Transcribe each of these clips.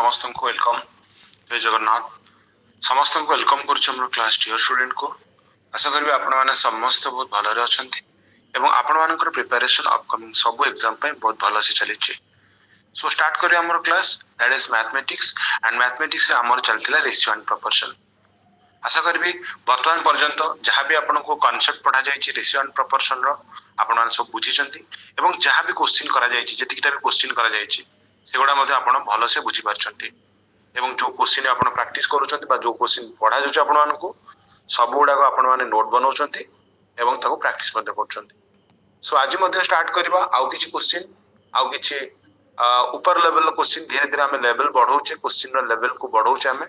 समस्त को वेलकम। जय जगन्नाथ। समस्त को वेलकम कर क्लास डियर स्टूडेंट को। आशा करी आपण मैंने समस्त बहुत भलरे अच्छा एवं आपण मानकर प्रिपरेशन अपकमिंग सब एग्जाम बहुत भल से चली। सो स्टार्ट करिए हमर class that is mathematics and mathematics रे हमर चलथिला रेशियो एंड प्रोपोर्शन। आशा करी वर्तमान पर्यंत जहाँ भी आपन को कॉन्सेप्ट पढ़ा जाय रेशियो एंड प्रोपोर्शन रो आपण मान सब बुझिचंती एवं जहाँ भी क्वेश्चन करा जाय जेतिकिटा भी क्वेश्चन करा जाय सेगुड़ा मध्ये आपण भल से बुझी पारछंती एवं जो क्वेश्चन आपण प्रैक्टिस करूछंती बा जो क्वेश्चन पढ़ा जाय आपण मान को सब गुडा को आपण माने नोट बनाउछंती एवं ताको प्रैक्टिस मध्ये करछंती। सो आज मध्ये स्टार्ट करबा आउ किछि क्वेश्चन आउ किछि ऊपर लेवल क्वेश्चन धीरे धीरे हमें लेवल बढ़ाउछे क्वेश्चन रो लेवल को बढ़ाउछे हमें।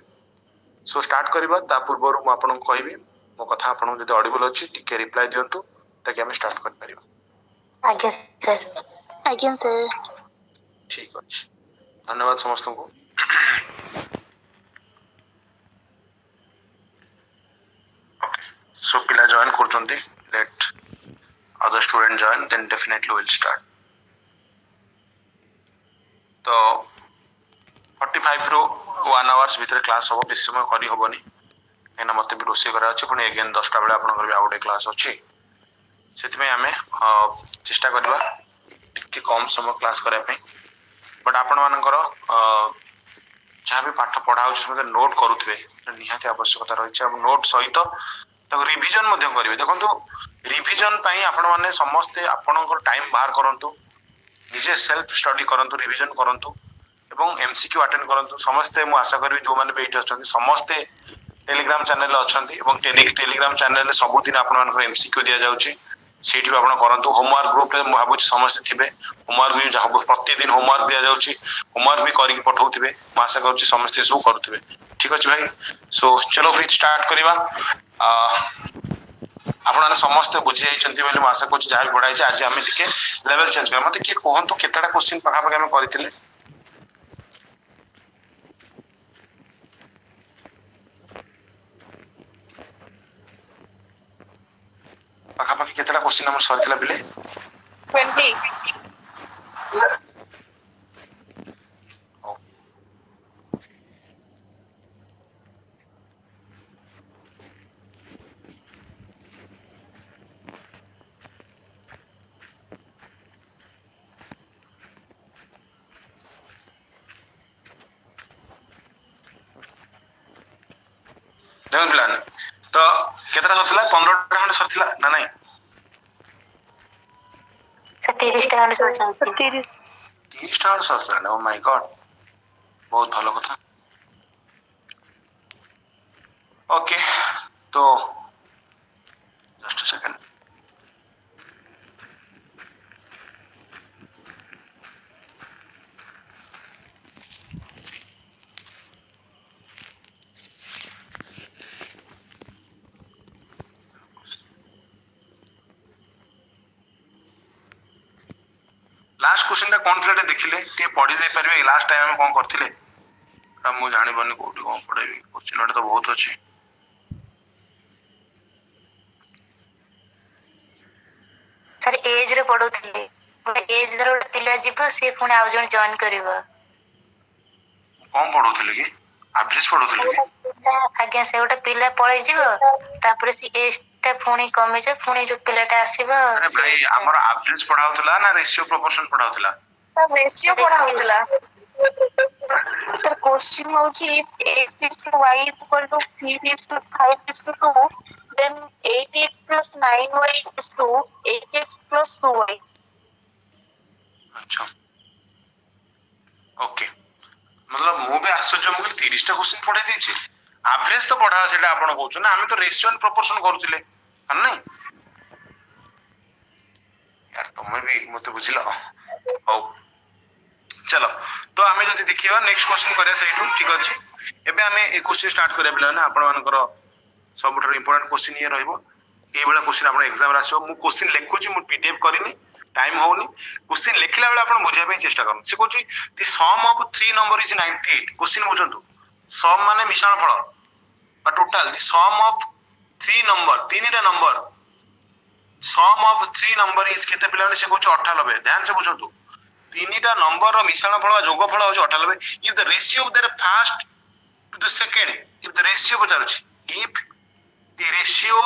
सो स्टार्ट करबा ता पूर्व रु म आपन को कहबी मो कथा आपन जदि ऑडिबल अछि टिके रिप्लाई दियंतु ताकि हमें स्टार्ट कर परिबा। आज्ञा सर ठीक अछि धन्यवाद समस्त को। ओके सो पिला जॉइन करचंती let other student join then definitely will start. तो 45 रो 1 आवर्स भीतर क्लास हो बेसी समय करी होबनी एना मते भी रोसे करा अछि पुनी अगेन 10 टा बेला आपन करबी आउटे क्लास अछि सेति में हमें चेष्टा करबा कि कम समय क्लास करै पे बट आपण मानकर जहाँ भी पाठ पढ़ा हो नोट करुवे निहाती आवश्यकता रही है। नोट सहित रिविजन करेंगे देखो रिविजन आपण मैंने समस्ते आपणकर टाइम बाहर करूँ निजे सेल्फ स्टडी करूँ रिविजन करूँ एवं एमसीक्यू अटेंड करूँ समस्ते मुझे आशा करी जो मैंने ये अच्छा समस्ते टेलीग्राम चैनल अच्छा टेलीग्राम चैनल सबुदिन आप एमसीक्यू दि जाऊँगी ସେଇଠି ଆପଣ କରନ୍ତୁ ହୋମୱାର୍କ ଗ୍ରୁପ ରେ ମୁଁ ଭାବୁଛି ସମସ୍ତେ ଥିବେ ହୋମୱାର୍କ ବି ଯାହା ପ୍ରତିଦିନ ହୋମୱାର୍କ ଦିଆ ଯାଉଛି ହୋମୱାର୍କ ବି କରିକି ପଠାଉଥିବେ ମୁଁ ଆଶା କରୁଛି ସମସ୍ତେ ସବୁ କରୁଥିବେ। ଠିକ ଅଛି ଭାଇ ସो ଚलो ଫିर ଷ୍ଟାର୍ଟ କରିବା। ଆପଣମାନେ ସମସ୍ତେ ବୁଝି ଯାଇଛନ୍ତି ବୋଲି ମୁଁ ଆଶା କରୁଛି ଯାହା ବି ପଢା ହେଇଛି ଆଜି ଆମେ ଟିକେ ଲେଭେଲ ଚେଞ୍ଜ କରିବା। ମତେ କିଏ କୁହନ୍ତୁ କେତେଟା କ୍ୱେଶ୍ଚିନ୍ ପାଖାପାଖି ଆମେ କରିଥିଲେ? ପାଖାପାଖି କେତେଟା କ୍ୱେଶ୍ଚିନ୍ ଆମର ସରିଥିଲା ପିଲେ? 20 देखो प्लान तो केतरा सरथिला 15टा खंड सरथिला ना नहीं 30टा खंड सरथिला 30टा खंड सरथिला। ओ माय गॉड बहुत भलो कथा। ओके तो just a second last question कौन थे देखिले टे पढ़ी दे परिबे लास्ट टाइम हम कोन करथिले मु जानि बनी कोठी कोन पढेबी क्वेश्चन तो बहुत अछि। सर एज रे पढोथिले एज रे पिला जीव से पुनी आउ जण जॉइन करबो कोन पढोथिले कि एवरेज पढोथिले कि आज्ञा से गोटे पिला पळै जीव तापर से एज टा पुनी कमे जे पुनी जो पिलाटा आसीबो। अरे भाई हमर एवरेज पढाउतला ना रेशियो प्रोपोर्शन पढाउतला? सर रेशियो पढाउतला। सर क्वेश्चन होची if x is to y is equal to 3 is to 5 is to 2 then 8x plus 9y is to 8x plus 2y। अच्छा ओके मतलब मु भी आश्चर्य मु 30 टा क्वेश्चन पढ़ाई देछि एवरेज तो पढ़ा सेटा आपण कहउछ ना हम तो रेशियो एंड प्रोपोर्शन करूथिले हम नहीं यार तुम भी मते बुझिलो हो चलो तो हमें जदि देखिबा नेक्स्ट क्वेश्चन करिया सेठू ठीक अछि। एबे हमें ए क्वेश्चन स्टार्ट करिया बिला ना आपण मानकर सबटर इंपोर्टेंट क्वेश्चन ये रहइबो ए बेला क्वेश्चन आपण एग्जाम रासियो मु क्वेश्चन लिखुची मु पीडीएफ करिनी टाइम होउनी क्वेश्चन लिखला बेला आपण बुझिया पे चेष्टा करन से कहूची the sum of 3 number is 98 question बुझंतु सम माने मिश्रण फल बा total the sum of 3 number तीनटा नंबर सम ऑफ 3 नंबर इज केते पिला से कहूची 98 ध्यान से बुझंतु ତିନିଟା ନମ୍ବରର ମିଶ୍ରଣ ଫଳ ବା ଯୋଗଫଳ ହଉଛି 98 if the ratio of their first to the second if the ratio ପଚାରୁଛି if the ratio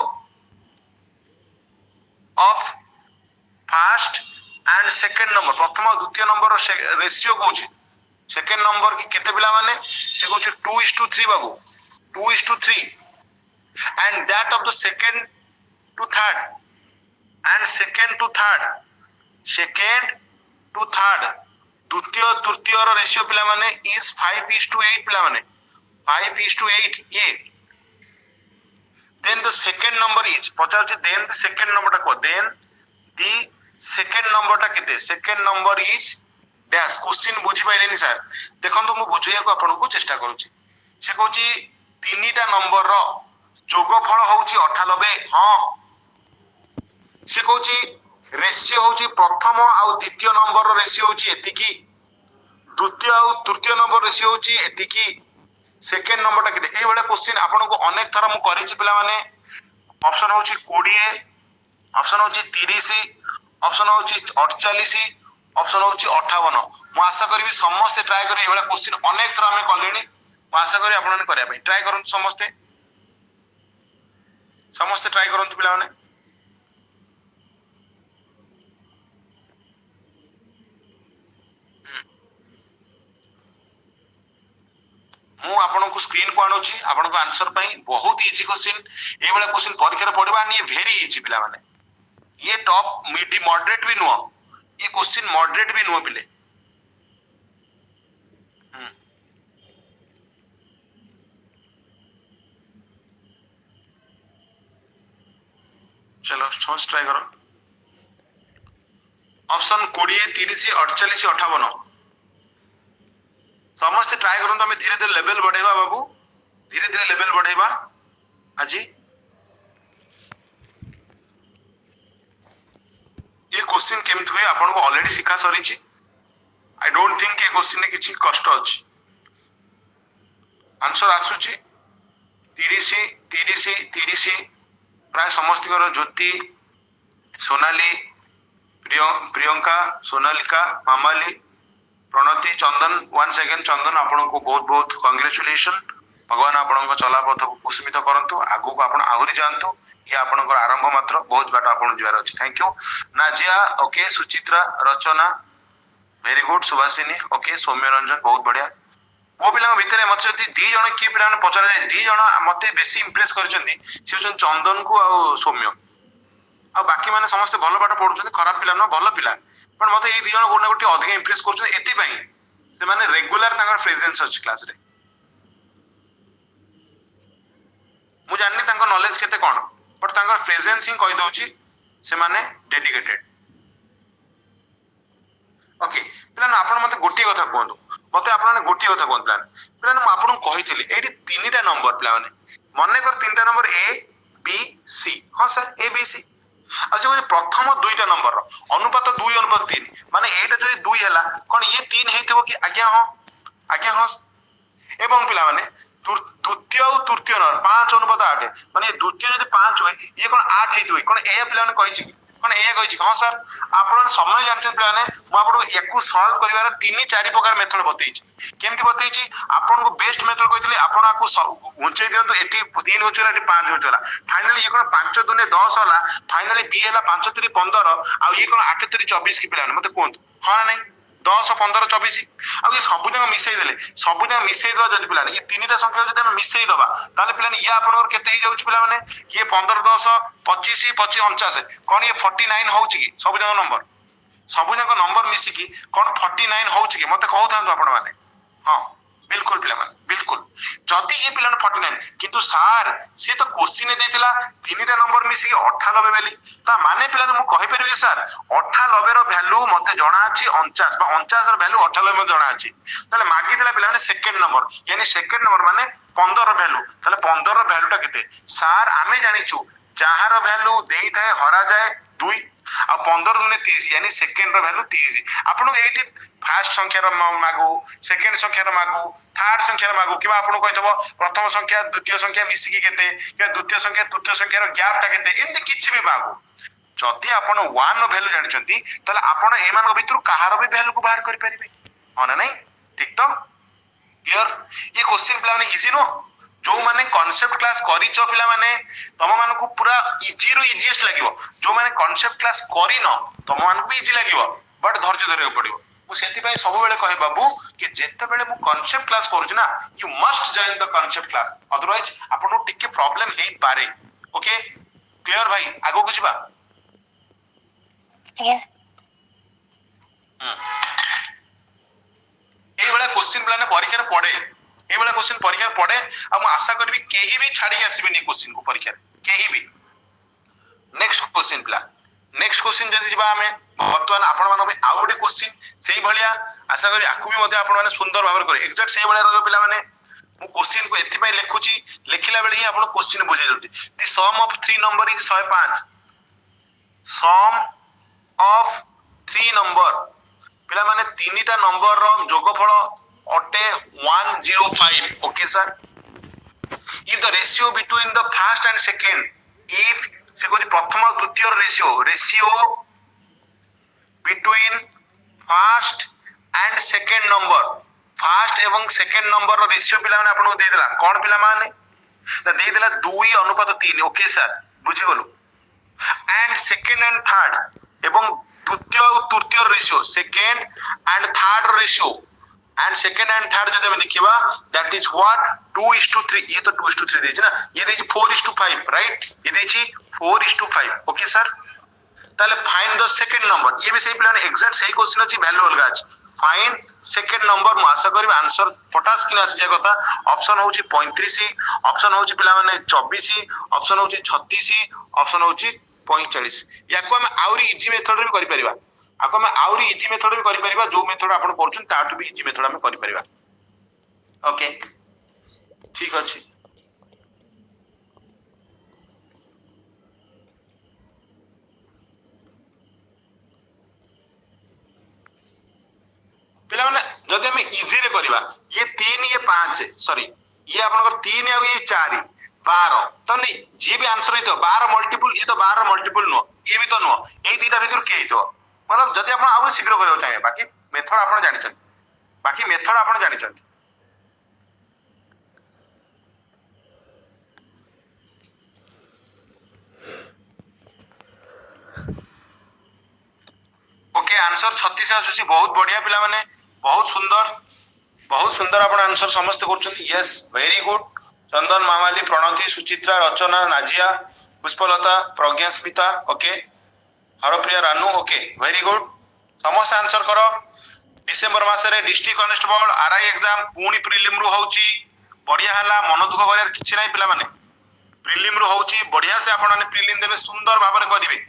of first and second number ପ୍ରଥମ ଆଉ ଦ୍ୱିତୀୟ ନମ୍ବରର ରେସିଓ କହୁଛି ସେକେଣ୍ଡ ନମ୍ବର କି କେତେ ପିଲା ମାନେ ସେ କହୁଛି 2:3 ବାବୁ 2:3 and that of the second to third and second to third ଦ୍ୱିତୀୟ ତୃତୀୟର ରେସିଓ ପିଲା ମାନେ is 5:8 ପିଲା ମାନେ 5:8 ये then the second number is ପଚାରୁଛି then the second number ଟା କହ then the second number ଟା କେତେ second number is dash question ବୁଝି ପାଇଲେନି ସାର୍ ଦେଖନ୍ତୁ ମୁଁ ବୁଝେଇବାକୁ ଆପଣଙ୍କୁ ଚେଷ୍ଟା କରୁଛି ସେ କହୁଛି ତିନିଟା ନମ୍ବରର ଯୋଗଫଳ ହଉଛି 98 ହଁ ସେ କହୁଛି ରେସିଓ ହଉଛି ପ୍ରଥମ ଆଉ ଦ୍ୱିତୀୟ ନମ୍ବରର ରେସିଓ ହଉଛି ଏତିକି ଦ୍ୱିତୀୟ ଆଉ ତୃତୀୟ ନମ୍ବର ରେସିଓ ହଉଛି ଏତିକି ସେକେଣ୍ଡ ନମ୍ବରଟା କେତେ ଏଇଭଳିଆ କ୍ୱେଶ୍ଚିନ୍ ଆପଣଙ୍କୁ ଅନେକ ଥର ମୁଁ କରିଛି ପିଲାମାନେ ଅପସନ ହଉଛି 20 ଅପସନ ହଉଛି 30 ଅପସନ ହଉଛି 48 ଅପସନ ହଉଛି 58 ମୁଁ ଆଶା କରିବି ସମସ୍ତେ ଟ୍ରାଏ କରିବେ ଏଇଭଳିଆ କ୍ୱେଶ୍ଚିନ୍ ଅନେକ ଥର ଆମେ କଲେଣି ମୁଁ ଆଶା କରିବି ଆପଣମାନେ କରିବା ପାଇଁ ଟ୍ରାଏ କରନ୍ତୁ ସମସ୍ତେ ଟ୍ରାଏ କରନ୍ତୁ ପିଲାମାନେ ମୁଁ ଆପଣଙ୍କୁ ସ୍କ୍ରିନ୍ କୁ ଆଣୁଛି ଆପଣଙ୍କ ଆନ୍ସର ପାଇଁ ବହୁତ ଇଜି क्वेश्चन ଏଇଭଳିଆ क्वेश्चन ପରୀକ୍ଷାରେ ପଡିବା आणि ये भेरी इजी ପିଲାମାନେ ये टॉप मिड मॉडरेट भी नुह ये क्वेश्चन मॉडरेट भी नुह पिले चलो छोस ट्राई करो ऑप्शन 20 30 48 58 समस्त ट्राई करूँ आम धीरे धीरे लेवल बढ़ेगा बाबू धीरे धीरे लेवल बढ़ेगा आज ये क्वेश्चन केमती हुए आपन को ऑलरेडी सिखा सरी आई डोंट थिंक ये क्वेश्चन ने किसी कष्ट अच्छी आंसर आसुची 30 30 30 प्राय समस्त ज्योति सोनाली प्रियंका सोनालिका मामाली प्रणति चंदन वन सेकेंड चंदन आपन को बहुत बहुत कंग्रेचुलेशन भगवान आपण चला पथ को कुसुमित करंतु आगु को आपण आहुरी जानतु ये आपण आरंभ मात्र बहुत बाट आपण जीवार अछि thank you Nazia okay Suchitra Rachana very good Subhashini okay Soumya Ranjan बहुत बढ़िया वो पिला भितर मत जदि दी जण किए पिला पचरा जाए दी जण मते बेसी इंप्रेस करछन्ती से चंदन को आ सौम्य आ बाकी माने समस्त भल पाठ पढुछन्ती खराब पिला न भल पिला पण मते ए दी जण कोन गोटी अधिक इंप्रेस करछन्ती एति पई से माने रेगुलर तांगर प्रेजेंस अछि क्लास रे मु जाननी तांगर नॉलेज केते कोन बट तांगर प्रेजेंस ही कहि दउची से माने डेडिकेटेड ओके पिला न आपण मते गोटी कथा कोंदो मते आपण ने गोटी कथा कोन प्लान पिला न मु आपण कहितली एडी तीनटा नंबर पिला माने मने कर तीनटा नंबर ए बी सी हां सर ए बी सी अच्छा प्रथम दुईटा नंबर अनुपात 2:3 माने एटा जदि 2 हैला कोन ये 3 हेतिबो कि आज्ञा हां एवं पिला माने द्वितीय और तृतीय नंबर 5:8 माने द्वितीय जदि 5 होय ये कोन 8 हेतिबो कोन ए पिला माने कहि छि कोन ए कहि छि हां सर आपण समय जानछन पिला माने मु आपण एकु सॉल्व करिवार 3 4 प्रकार मेथड बतै छि केमति बतै छि आपण को बेस्ट मेथड कहितले आपण आकु उंचै दियंतु एटी 3 होचला एटी 5 होचला फाइनली ये कोन 5 दुने 10 होला फाइनली बी हैला 5 3 15 आ ये कोन 8 3 24 की पिला मते कोंत हां नहीं 10 15 24 आ ये सब जंग मिसई देले सब जंग मिसई दवा जदि पिला ये तीनटा संख्या जदि हम मिसई दबा ताले पिला ये आपनकर केते ही जाउछ पिला माने ये 15 10 25 25 49 कोन ये 49 होउछ की सब जंग नंबर मिसी की कोन 49 होउछ की मते कहउ थांतो आपण माने हां बिल्कुल पिला माने बिल्कुल जदि ये पिला 49 किंतु सर से तो क्वेश्चन देथिला तीनटा नंबर मिसी की 98 बेली ता माने पिला मु कहि परिबे सर 98 रो वैल्यू मते जणा अछि 49 बा 49 रो वैल्यू 98 में जणा अछि ताले मागी दिला पिला माने सेकंड नंबर यानी सेकंड नंबर माने 15 रो वैल्यू ताले 15 रो वैल्यू टा केते सर आमे जानिचु जहार वैल्यू देई थाए हरा जाए 2 आ 15 दुने 30 यानी सेकंड रो वैल्यू 30 आपन एठी फर्स्ट संख्या रो मागु सेकंड संख्या रो मागु थर्ड संख्या रो मागु किबा आपन कहतबो प्रथम संख्या द्वितीय संख्या मिसी की केते कि द्वितीय संख्या तृतीय संख्या रो गैप टा केते एमते किछि भी मागु जदि आपण 1 ର भ्यालु जानिचंती ताले आपण ए मान भितर कहार भी भ्यालु को बाहर कर परिबे हो ना नहीं ठीक तो क्लियर ये क्वेश्चन पिला माने इजी नो जो माने कांसेप्ट क्लास करिच पिला माने तम मान को पूरा इजी रो इजीएस्ट लागिवो जो माने कांसेप्ट क्लास करिनो तम मान को इजी लागिवो बट धैर्य धरियो पड़िवो मु सेति पई सब बेले कहे बाबू कि जेते बेले मु कांसेप्ट क्लास करू ना you must join the concept class otherwise आपन टिके प्रॉब्लम हे पारे ओके क्लियर भाई आगो कुछ बा ए वाला क्वेश्चन प्लान परीक्षा रे पड़े ए वाला क्वेश्चन परीक्षा रे पड़े आ मु आशा करबी केही भी छाडी आसीबे नि क्वेश्चन को परीक्षा रे केही भी next question plan next question जदि जिबा हमें वर्तमान आपण मानो में आउ गोटे क्वेश्चन सेही भलिया आशा करी आकु भी मते आपण माने सुंदर भाबर करे एग्जैक्ट सेही भलिया रहयो पिला माने मु क्वेश्चन को एथि पई लिखुची लिखिला बेले ही आपण क्वेश्चन बुझे जल्दी the sum of 3 number is 105 sum of 3 number पिला माने तीनटा नंबर रो जोगफल अटे 105 okay sir if the ratio between the first and second if से कोची प्रथम और द्वितीय ratio between first and second number first एवं सेकंड नंबर रो रेशियो पिला माने आपन दे देला कोन पिला माने दे देला 2:3 ओके सर बुझी गलो एंड सेकंड एंड थर्ड एवं द्वितीय और तृतीय ratio second and third ratio and second and third जब हम देखिबा दैट इज व्हाट 2:3 ये तो 2:3 देछि ना ये देछि 4:5 राइट ये देछि 4:5 ओके सर ताले फाइंड द सेकंड नंबर ये भी सही प्लान एग्जैक्ट सही क्वेश्चन अछि वैल्यू अलगा अछि फाइंड सेकंड नंबर मु आशा करबी आंसर पटास किन आसी जाय कथा ऑप्शन होछि 35 ऑप्शन होछि पिला माने 24 ऑप्शन होछि 36 ऑप्शन होछि 45 याको हम आउरी इजी मेथड रे करि परिबा आको हम आउरी इजी मेथड रे करि परिबा जो मेथड आपण पढुछन ताटू भी इजी मेथड हम करि परिबा ओके ठीक अछि पिला माने जदि हम इजी रे करबा ये 3 ये 5 सॉरी ये आपन 3 और ये 4 12 तो नहीं जी भी आंसर हितो 12 मल्टीपल ये तो 12 मल्टीपल नो ये भी तो नो ए दीटा भीतर के हितो मतलब जदि आपण आउ शीघ्र करबो चाहे बाकी मेथड आपण जानि छथि बाकी मेथड आपण जानि छथि ओके आंसर 36 आसुची बहुत बढ़िया पिला माने बहुत सुंदर आपण आंसर समस्त करछथि yes very good Chandan Mamali Pranati Suchitra Rachana Nazia Pushpalata Pragyasmita okay Harpriya Ranu okay very good समस्त आंसर करो डिसेंबर मास रे डिस्ट्रिक्ट कॉन्स्टेबल आरआई एग्जाम पूनी प्रीलिम रु होउची बढ़िया हला मन दुख करे किछि नै पिला माने प्रीलिम रु होउची बढ़िया से आपण माने प्रीलिम देबे सुंदर भाबरे करिवे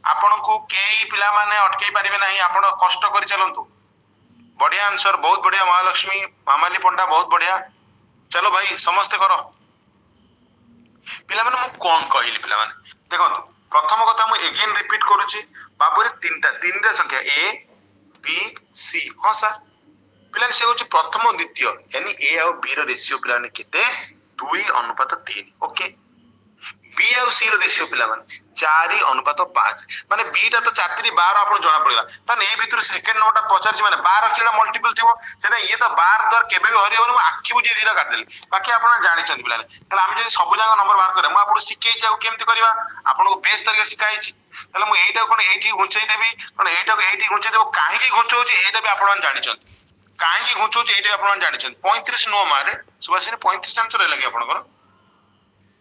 आपण को केई पिला माने अटकै परिबे नाही आपण कष्ट करि चलंतु बढ़िया आंसर बहुत बढ़िया महालक्ष्मी मामाली पंडा बहुत बढ़िया चलो भाई समस्त करो पिला माने मु कोन कहिली पिला माने देखो प्रथम कथा मु अगेन रिपीट करूची बाबूरे तीनटा संख्या ए बी सी हां सर पिला से होची प्रथम द्वितीय यानी ए और बी रो रेशियो पिला ने केते 2:3 ओके बी और सी रो रेशियो पिला माने 4:5 माने बी टा तो 4 3 12 आपण जणा पड़िला तने ए भीतर सेकंड नोटा पचार माने 12 केला मल्टीपल थिबो सेना ये तो 12 द्वारा केबे भी हरि होनो आखि बुझी दिरा काट देली बाकी आपण जानि चंद पिला तले हम जदी सब जागा नंबर बार करे म आपण सिखै छी केमति करबा आपण को बेस तरीके सिखाई छी तले म एटा कोन एठी घुंचै देबी कोन एटा को एठी घुंचै देबो काहे की घुंचौची एटा भी आपण जानि चंद काहे की घुंचौची एटा आपण जानि चंद 35 नो मारे सुभाषिनी 35 आंसर लगे आपण को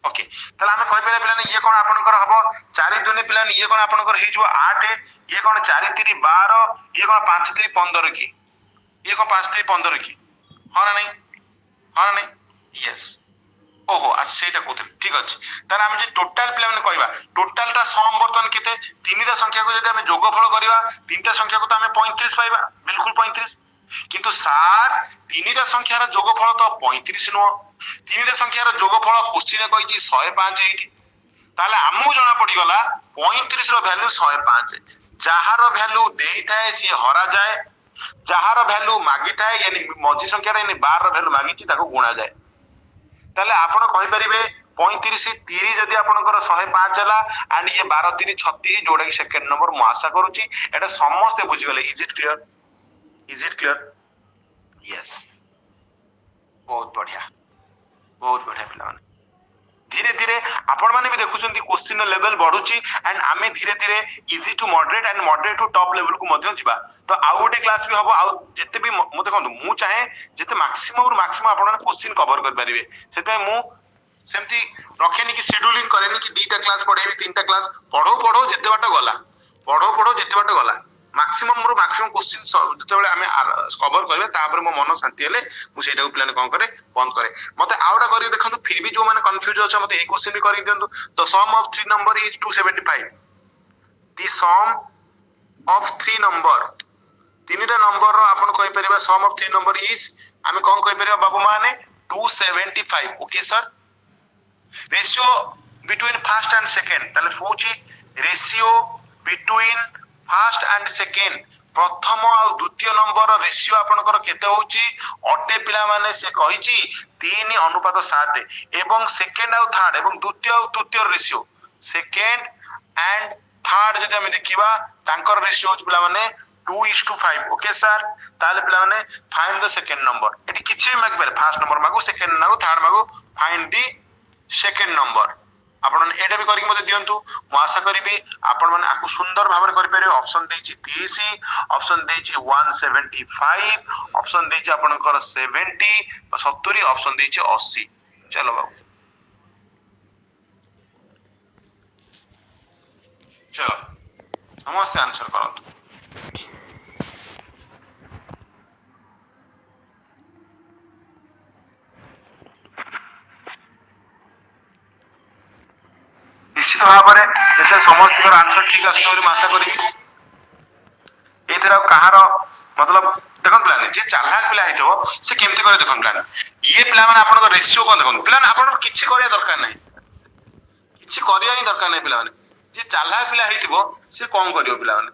ओके तले हम कहि पेला पिला ये कोन आपण को हबो 4 दुने पिला ये कोन आपण को हे जो 8 ये कोन 4 3 12 ये कोन 5 3 15 की ये कोन 5 3 15 की हां नहीं यस ओहो आज सेटा कोते ठीक अछि तले हम जे टोटल पिला माने कहबा टोटल ता सम बर्तन केते तीनटा संख्या को जदि हम जोगफल करबा तीनटा संख्या को तो हम 35 पाइबा बिल्कुल 35 किंतु सार तीनटा संख्या रो जोगफल तो 35 नो तीनटा संख्या रो जोगफल क्वेश्चन कहिछि 105 एठी ताले हमहु जणा पड़ी गला 35 रो वैल्यू 105 जहार वैल्यू देई थाए सी हरा जाए जहार वैल्यू मागी थाए यानी मझी संख्या रे यानी 12 रो वैल्यू मागी छि ताको गुणा जाए ताले आपण कहि परिबे 35 30 जदि आपनकर 105 चला एंड ये 12 3 36 जोड़ा कि सेकंड नंबर मु आशा करूची एटा समस्त बुझी गले इज इट क्लियर यस बहुत बढ़िया पिला माने धीरे धीरे आपण माने भी देखुछंती क्वेश्चन लेवल बढ़ुची एंड आमे धीरे धीरे easy to moderate and moderate to top level को मध्य जिबा तो आउ गोटे क्लास भी हबो आउ जते भी मु देखंतु मु चाहे जते मैक्सिमम आपण माने क्वेश्चन कवर कर परिबे सेते मु सेमती रखेनी कि शेड्यूलिंग करेनी कि दुईटा क्लास पढेबी तीनटा क्लास पढो जेते बाटा गला पढो जेते बाटा गला मैक्सिमम क्वेश्चन जेतेबेले आमे कवर करबे तापर मो मन शांति हेले मु सेटा प्लान कोन करे बंद करे मते आउटा करी देखंतु फिर भी जो माने कंफ्यूज अछ मते ए क्वेश्चन भी करी दियंतु the sum of 3 number is 275 the sum of 3 number तीनटा नंबर रो आपण कहि परिबा सम ऑफ 3 नंबर इज आमे कोन कहि परिबा बाबू माने 275 okay sir ratio between first and second ताले होची ratio between first and second प्रथम और द्वितीय नंबर रेशियो आपनकर केते होची अटे पिला माने से कहिची 3:7 एवं सेकंड और थर्ड एवं द्वितीय और तृतीय रेशियो सेकंड एंड थर्ड जदि हम देखिबा तांकर रेशियो होची पिला माने 2:5 ओके सर ताले पिला माने find the second number eighty किछि माग पारे फर्स्ट नंबर मागो सेकंड मागो थर्ड मागो फाइंड द सेकंड नंबर आपण एटा भी करिक मते दियंतु मु आशा करिबी आपण माने आकु सुंदर भाबरे करि परिबे ऑप्शन देछि 30 ऑप्शन देछि 175 ऑप्शन देछि आपनकर 70 70 ऑप्शन देछि 80 चलो बाबू चलो समस्त आंसर करंतु निश्चित भाव में समस्त आंसर ठीक आस आशा करी कहार मतलब देखो प्लान जे चालाक पिला हेतो से केमती करे देखो प्लान ये पिला माने आपन रेशियो कोन देखो प्लान आपन किछि करिया दरकार नै किछि करिया ही दरकार नै पिला माने जे चालाक पिला हेतिबो से कोन करियो पिला माने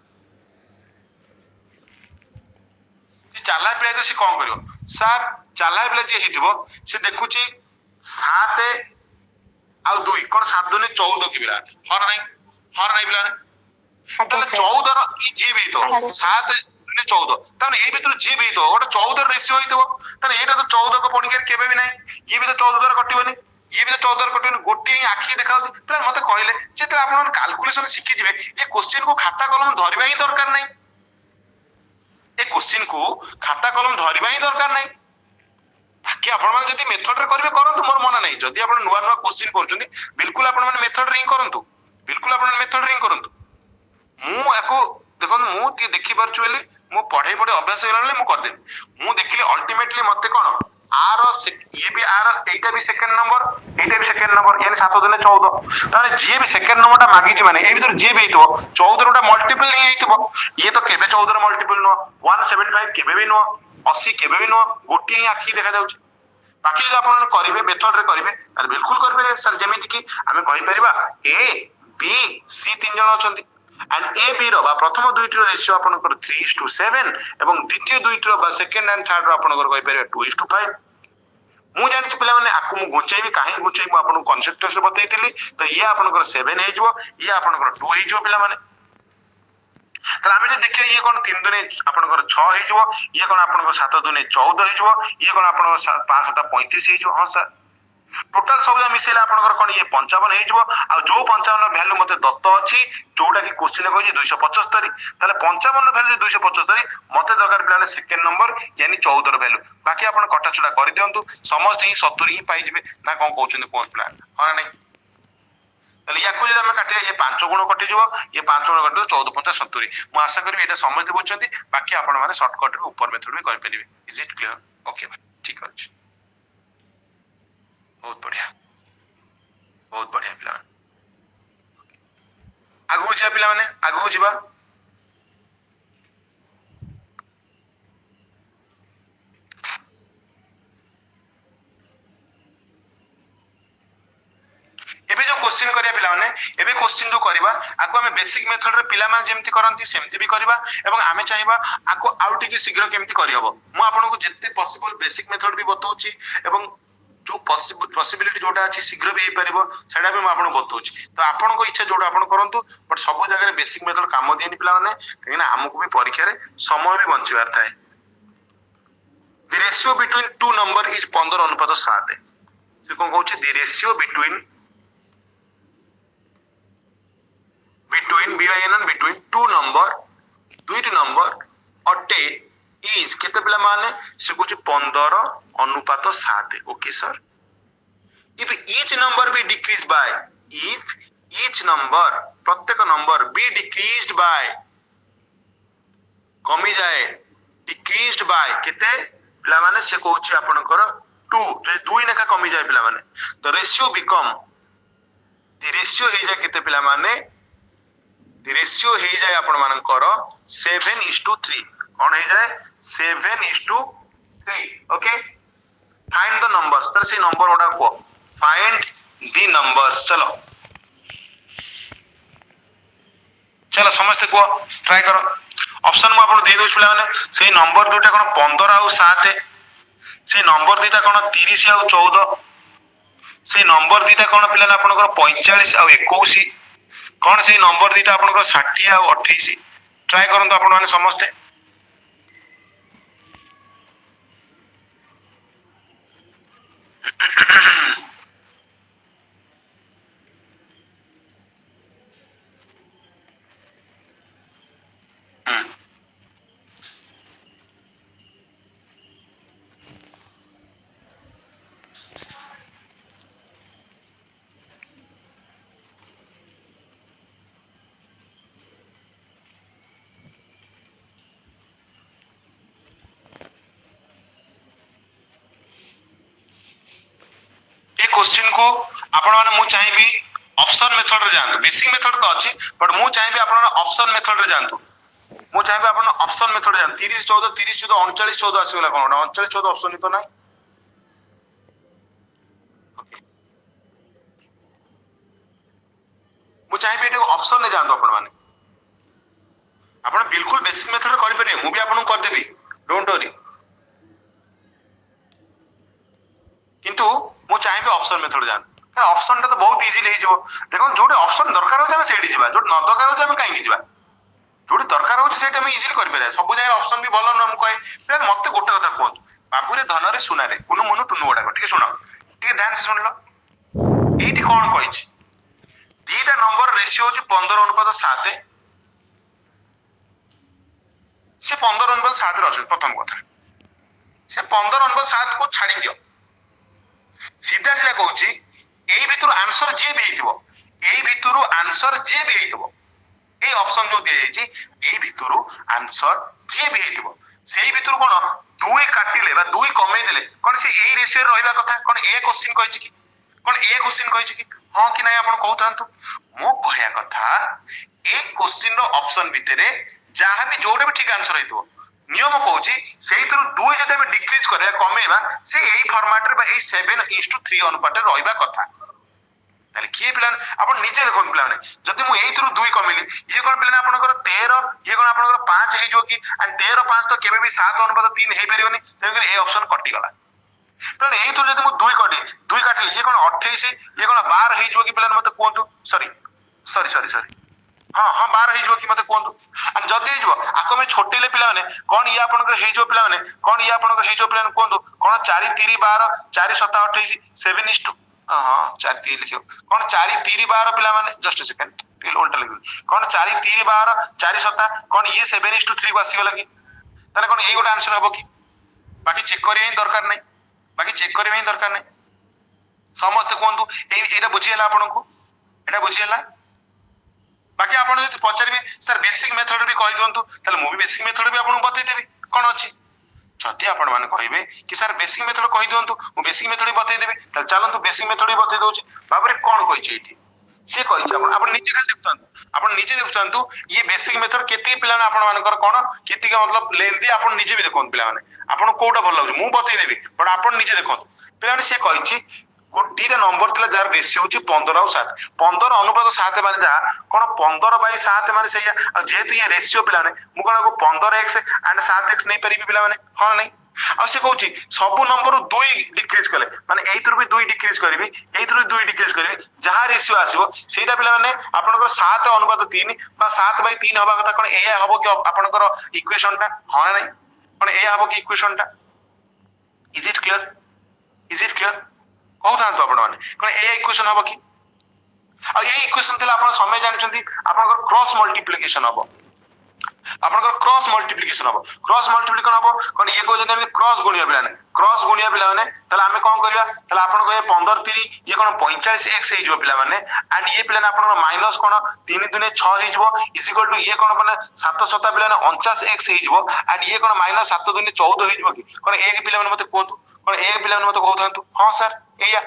जे चालाक पिला हेतो से कोन करियो सर चालाक पिला जे हेतिबो से देखुची 7 आ 2 कोन 7 2 14 कि पिला हर नै पिला ने 14 रो जे भी तो 7 2 14 तने ए भीतर जे भी तो ओटा 14 रेशियो होइतो तने एटा तो 14 को पणी के केबे भी नै ये भी तो 14 द्वारा कटिबनी ये भी तो 14 द्वारा कटिबनी गोटी आखी देखाउ पिला मते कहले जेते आपन कैलकुलेशन सिखि जिवे ए क्वेश्चन को खाता कलम धरिबा ही दरकार नै ए क्वेश्चन को खाता कलम धरिबा ही दरकार नै बाकी आपण माने जदी मेथड रे करबे करंतु मोर मन नै जदी आपण नुवा नुवा क्वेश्चन करछुंदी बिल्कुल आपण माने मेथड रे ही करंतु बिल्कुल आपण मेथड रे ही करंतु मु एको देखन मु ती देखि परछु बेली मु पढे अभ्यास करले मु कर देबी मु देखली अल्टीमेटली मते कोन आर ये भी आर एटा भी सेकंड नंबर यानी 7 2 14 तारे जे भी सेकंड नंबरटा मागी छि माने ए भीतर जे भी हितो 14 रोटा मल्टीपल नहीं हितो ये तो केबे 14 रो मल्टीपल नो 175 केबे भी नो 80 केबे भी नो गोटी ही आखी देखा जाउछि बाकी जो आपण करिवे मेथड रे करिवे तार बिल्कुल कर पारे सर जेमिति कि हमें कहि परिबा ए बी सी तीन जण अछंती एंड ए बी रो बा प्रथम दुईटी रो रेशियो आपनकर 3:7 एवं द्वितीय दुईटी रो बा सेकंड एंड थर्ड रो आपनकर कहि परिबा 2:5 मु जानि पिला माने आकु मु घुचेबी काहे घुचेबी मु आपन कांसेप्ट से बतैतिली तो ये आपनकर 7 हे जबो ये आपनकर 2 हे जबो पिला माने तला हमें जे देखिए ये कोन 3 दुने आपनकर 6 हे जबो ये कोन आपनकर 7 दुने 14 हे जबो ये कोन आपनकर 5 7 35 हे जबो हां सर टोटल सब मिसेला आपनकर कोन ये 55 हे जबो आ जो 55 वैल्यू मते दत्त अछि जोटा कि क्वेश्चन कहै 275 ताले 55 वैल्यू 275 मते दरकार प्लान सेकंड नंबर यानी 14 वैल्यू बाकी आपण कटा छुडा कर दियंतु समस्त ही 70 ही पाई जिवे ना कोन कहउछन कोन प्लान हां नै ताले याकु जे हम काटे ये 5 गुण कटि जिवो ये 5 गुण कटि 14 5 70 मु आशा करबी एटा समस्त बुझछंती बाकी आपण माने शॉर्टकट रे ऊपर मेथड भी कर परिबे इज इट क्लियर ओके भाई ठीक अछि बहुत बढ़िया पिला आगु जा पिला माने आगु जिबा एबे जो क्वेश्चन करिया पिला माने एबे क्वेश्चन जो करबा आको हमें बेसिक मेथड रे पिला मान जेमति करंती सेमति भी करबा एवं हमें चाहिबा आको आउट की शीघ्र केमति करि हबो मु आपन को जत्ते पॉसिबल बेसिक मेथड भी बतौची एवं जो पॉसिबिलिटी जोटा अछि शीघ्र भी हे परिबो सेटा भी मैं आपन बतौछि तो आपन को इच्छा जोटा आपन करंतु बट सब जगह बेसिक मेथड काम दियनि पिला माने कहिना हमकु भी परीक्षा रे समय भी बंचिबार थाए the ratio between two number is 15:7 से कोन कहउछि the ratio between two number दुईटी नंबर अटे इज केते पिला माने से कहउछि 15:7 okay sir if each number be decreased by if each number प्रत्येक नंबर be decreased by कमी जाए decreased by केते पिला माने से कहउछि आपनकर 2 जे दुई नेखा कमी जाए पिला माने तो रेशियो बिकम द रेशियो हे जाए केते पिला माने द रेशियो हे जाए आपण मानकर 7:3 कोन हे जाए 7:3 ओके फाइंड द नंबर्स तर से नंबर ओडा को फाइंड द नंबर्स चलो चलो समझते को ट्राई करो ऑप्शन में आपन दे दोछ पिला माने से नंबर दुटा कोन 15 और 7 से नंबर दुटा कोन 30 और 14 से नंबर दुटा कोन पिला ना आपनकर 45 और 21 कोन से नंबर दुटा आपनकर 60 और 28 ट्राई करंतु आपन माने समझते क्वेश्चन को आपण माने मु चाहिबी ऑप्शन मेथड रे जानतु बेसिक मेथड तो अछि बट मु चाहिबी आपण ऑप्शन मेथड रे जानतु मु चाहिबी आपण ऑप्शन मेथड जान 30 14 30 14 39 14 आसीगला कोन 39 14 ऑप्शन ही तो नाही मु चाहिबी एटा ऑप्शन ने जानतु आपण माने आपण बिल्कुल बेसिक मेथड करि परिबे मु भी आपण कर देबी डोंट वरी किंतु मु चाहिबे ऑप्शन मेथड जान ऑप्शन टा तो बहुत इजीली हे जबो देखो जोटे ऑप्शन दरकार हो सेठी जिबा जो न दरकार हो हम काहे जिबा जोटे दरकार हो सेठी हम इजीली कर पेरे सब जगह ऑप्शन भी भलो न हम कहे फिर मते गोटे कथा कोन बाबूरे धनरे सुनारे कुनु मनु टुनु गोडा ठीक सुनो ठीक ध्यान से सुन लो एठी कोन कहिछि दीटा नंबर रेशियो होछि 15:7 से 15:7 रे अछि प्रथम कथा से 15:7 को छाडी दियो सीधा सीधा कहूची एई भितरु आंसर जे भी हेतिबो एई भितरु आंसर जे भी हेतिबो एई ऑप्शन जो दिया जायछि एई भितरु आंसर जे भी हेतिबो सेई भितरु कोन दुई काटिले बा दुई कमे देले कोन से एई रेशियो रहइबा कथा कोन ए क्वेश्चन कहिछि कि कोन ए क्वेश्चन कहिछि कि हां कि नै आपण कहउतांतु मो कहया कथा ए क्वेश्चन रो ऑप्शन भितरे जहां भी जोडे भी ठीक आंसर हेतिबो नियम कहूची सेइतरु दुई जते भी डिक्रीज करे कमेबा से एई फॉर्मेट रे बा एई 7:3 अनुपात रे रहइबा कथा ताले किए प्लान आपण नीचे देखो प्लान जदि मु एइतरु दुई कमेली ये कोन प्लान आपनकर 13 ये कोन आपनकर 5 हे जो कि एंड 13 5 तो केबे भी 7:3 हे परिबनी तेकर ए ऑप्शन कटि गला प्लान एइतरु जदि मु दुई कडी दुई काटली ये कोन 28 ये कोन 12 हे जो कि प्लान मते कोंतु सॉरी हाँ हाँ 12 हे जो कि मते कोंतु एंड जदि जो आको में छोटेले पिला माने कोन ये आपनकर हे जो पिला माने कोन ये आपनकर हे जो पिला कोंतु कोन 4 3 12 4 7 28 7:2 हाँ 4 3 लिखियो कोन 4 3 12 पिला माने जस्ट सेकंड टिल उल्टा लिखियो कोन 4 3 12 4 7 कोन ये 7:3 को आसी गला कि ताने कोन ए गोटे आंसर हबो कि बाकी चेक करिया ही दरकार नै बाकी चेक करिया ही दरकार नै समस्त कोंतु एटा बुझियला आपनको एटा बुझियला बाकी आपण जे पचारबे सर बेसिक मेथड भी कहि दोंतु ताले मु भी बेसिक मेथड भी आपन बतै देबी कोन अछि जति आपण माने कहिबे कि सर बेसिक मेथड कहि दोंतु मु बेसिक मेथड बतै देबी ताले चलंतु बेसिक मेथड बतै दोछि बाबरे कोन कहिछि एठी से कहिछि आपण नीचे खाली देखतंतु आपण नीचे देखतंतु ये बेसिक मेथड केति पिला ना आपण मानकर कोन केति का मतलब लेंदी आपण नीचे भी देखोन पिला माने आपण कोटा भल लागु मु बतै देबी बट आपण नीचे देखोन पिला माने से कहिछि गोटीटा नंबर थिला जार रेशियो होची 15 और 7 15:7 माने जा कोन 15/7 माने सैया जेतु ये रेशियो पिला ने मु कोन को 15x एंड 7x नहीं परिबी पिला माने हां नहीं आ से कहूची सब नंबर 2 डिक्रीज कले माने एइथरु भी 2 डिक्रीज करबी एइथरु 2 डिक्रीज करबी जहा रेशियो आसीबो सेटा पिला माने आपनकर 7 अनुपात 3 बा 7/3 हबा कथा कोन एया हबो कि आपनकर इक्वेशन टा ह ना नहीं कोन एया हबो कि इक्वेशन टा इज इट क्लियर कहू था तो आपण माने कोन एया इक्वेशन हबो कि आ ए इक्वेशन तले आपण समय जानछंती आपनकर क्रॉस मल्टीप्लिकेशन हबो आपनकर क्रॉस मल्टीप्लिकेशन हबो क्रॉस मल्टीप्लिकेशन हबो कोन ये को जने क्रॉस गुणिया पिला ने क्रॉस गुणिया पिला माने तले हमें कोन करिया तले आपन को 15 3 ये कोन 45x हे जो पिला माने एंड ये पिला ने आपन माइनस कोन 3 दुने 6 हे जबो इज इक्वल टू ये कोन माने 7 7 पिला ने 49x हे जबो एंड ये कोन माइनस 7 दुने 14 हे जबो कि कोन एक पिला माने मते कोन कोन एक पिला माने मते कहथांतु हां सर एया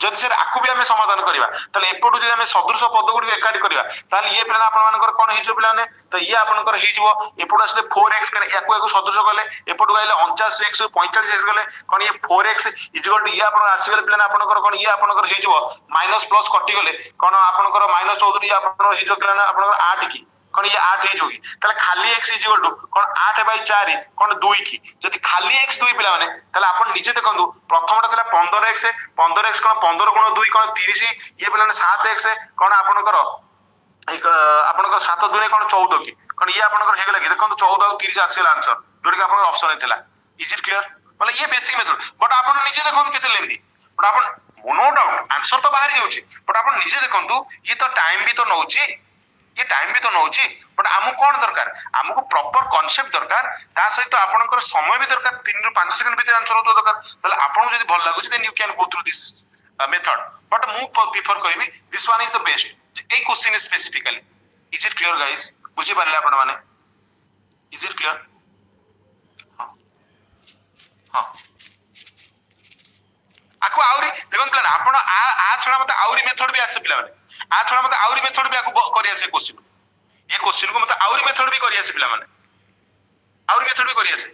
जदि सर आकु भी हमें समाधान करिबा तले एपटु जदि हमें सदृश पद गुडी एकाडी करिबा ताले ये पिला आपन मानकर कोन हे जो पिला ने तो ये आपनकर हे जबो एपटु असले 4x करे याकु याकु सदृश कले एपटु गाइले 49x 45x गले कोन ये 4x इज इक्वल टू ये आपन आसी गले पिला आपनकर कोन ये आपनकर हे जबो माइनस प्लस कटि गले कोन आपनकर माइनस 14 ये आपनकर हे जो पिला आपनकर 8 की कोन ये 8 हे जोगी ताले खाली x इज इक्वल टू कोन 8/4 कोन 2 की जदि खाली x 2 पिला माने ताले आपन निजे देखंतु प्रथमटा तला 15x 15x कोन 15 गुण 2 कोन 30 ये पिला 7x कोन आपनकर आपनकर 7 दुने कोन 14 की कोन ये आपनकर हे गेला कि देखंतु 14 और 30 आसीला आंसर जोटी कि आपनकर ऑप्शन हेतला इज इट क्लियर मतलब ये बेसिक मेथड बट आपन निजे देखंतु केते लेंदी बट आपन नो डाउट आंसर तो बाहर जाउची बट आपन निजे देखंतु ये तो टाइम भी तो नउची ये टाइम भी तो नउची बट हमु कोन दरकार हमको प्रॉपर कांसेप्ट दरकार ता सहित आपनकर समय भी दरकार 3 रु 5 सेकंड भीतर आंसर होतो दरकार तले आपन जदी भल लागुची then you can go through this method but मु प्रिफर करबी this one is the best a question is specifically is it clear guys बुझी पारले आपण माने इज इट क्लियर हां हां आको आउरी देखन प्लान आपण आ छडा मते आउरी मेथड भी आसे पिला माने आ छडा मते आउरी मेथड भी आको करि आसे क्वेश्चन ये क्वेश्चन को मते आउरी मेथड भी करि आसे पिला माने आउरी मेथड भी करि आसे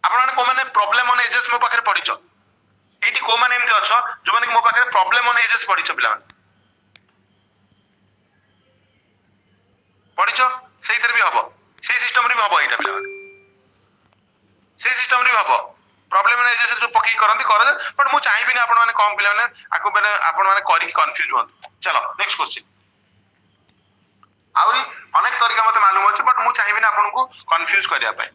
आपण माने को माने प्रॉब्लम ऑन एजेस मो पाखरे पढिचो एटी को माने एमते अछो जो माने मो पाखरे प्रॉब्लम ऑन एजेस पढिचो पिला माने पढिचो सेही तरह भी हबो सेही सिस्टम रे भी हबो एटा पिला माने सेही सिस्टम रे भी हबो प्रॉब्लम ऑन एजेस जो पकी करंती कर बट मु चाहि बिना आपण माने कम पिला माने आको माने आपण माने करी कंफ्यूज होन चलो नेक्स्ट क्वेश्चन आउरी अनेक तरीका मते मालूम अछि बट मु चाहि बिना आपण को कंफ्यूज करिया पाए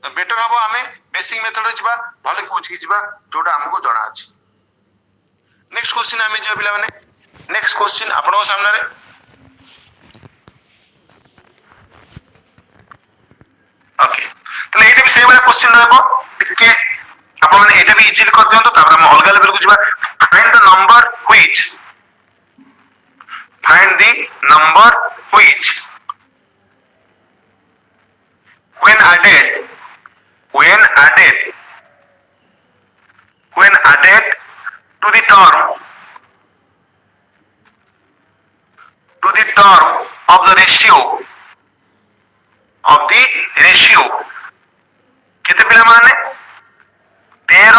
बेटर हबो हमें बेसिक मेथड रे जिबा भले पूछ की जिबा जोटा हमको जणा अछि नेक्स्ट क्वेश्चन हमें जे पिला माने नेक्स्ट क्वेश्चन आपण को सामने रे ओके तो एटा भी सेही वाला क्वेश्चन रहबो टिके आपण माने एटा भी इजीली कर दियंतो तापर हम अलग लेवल को जिबा find the number which find the number which when added to the term of the ratio केते पिला माने 13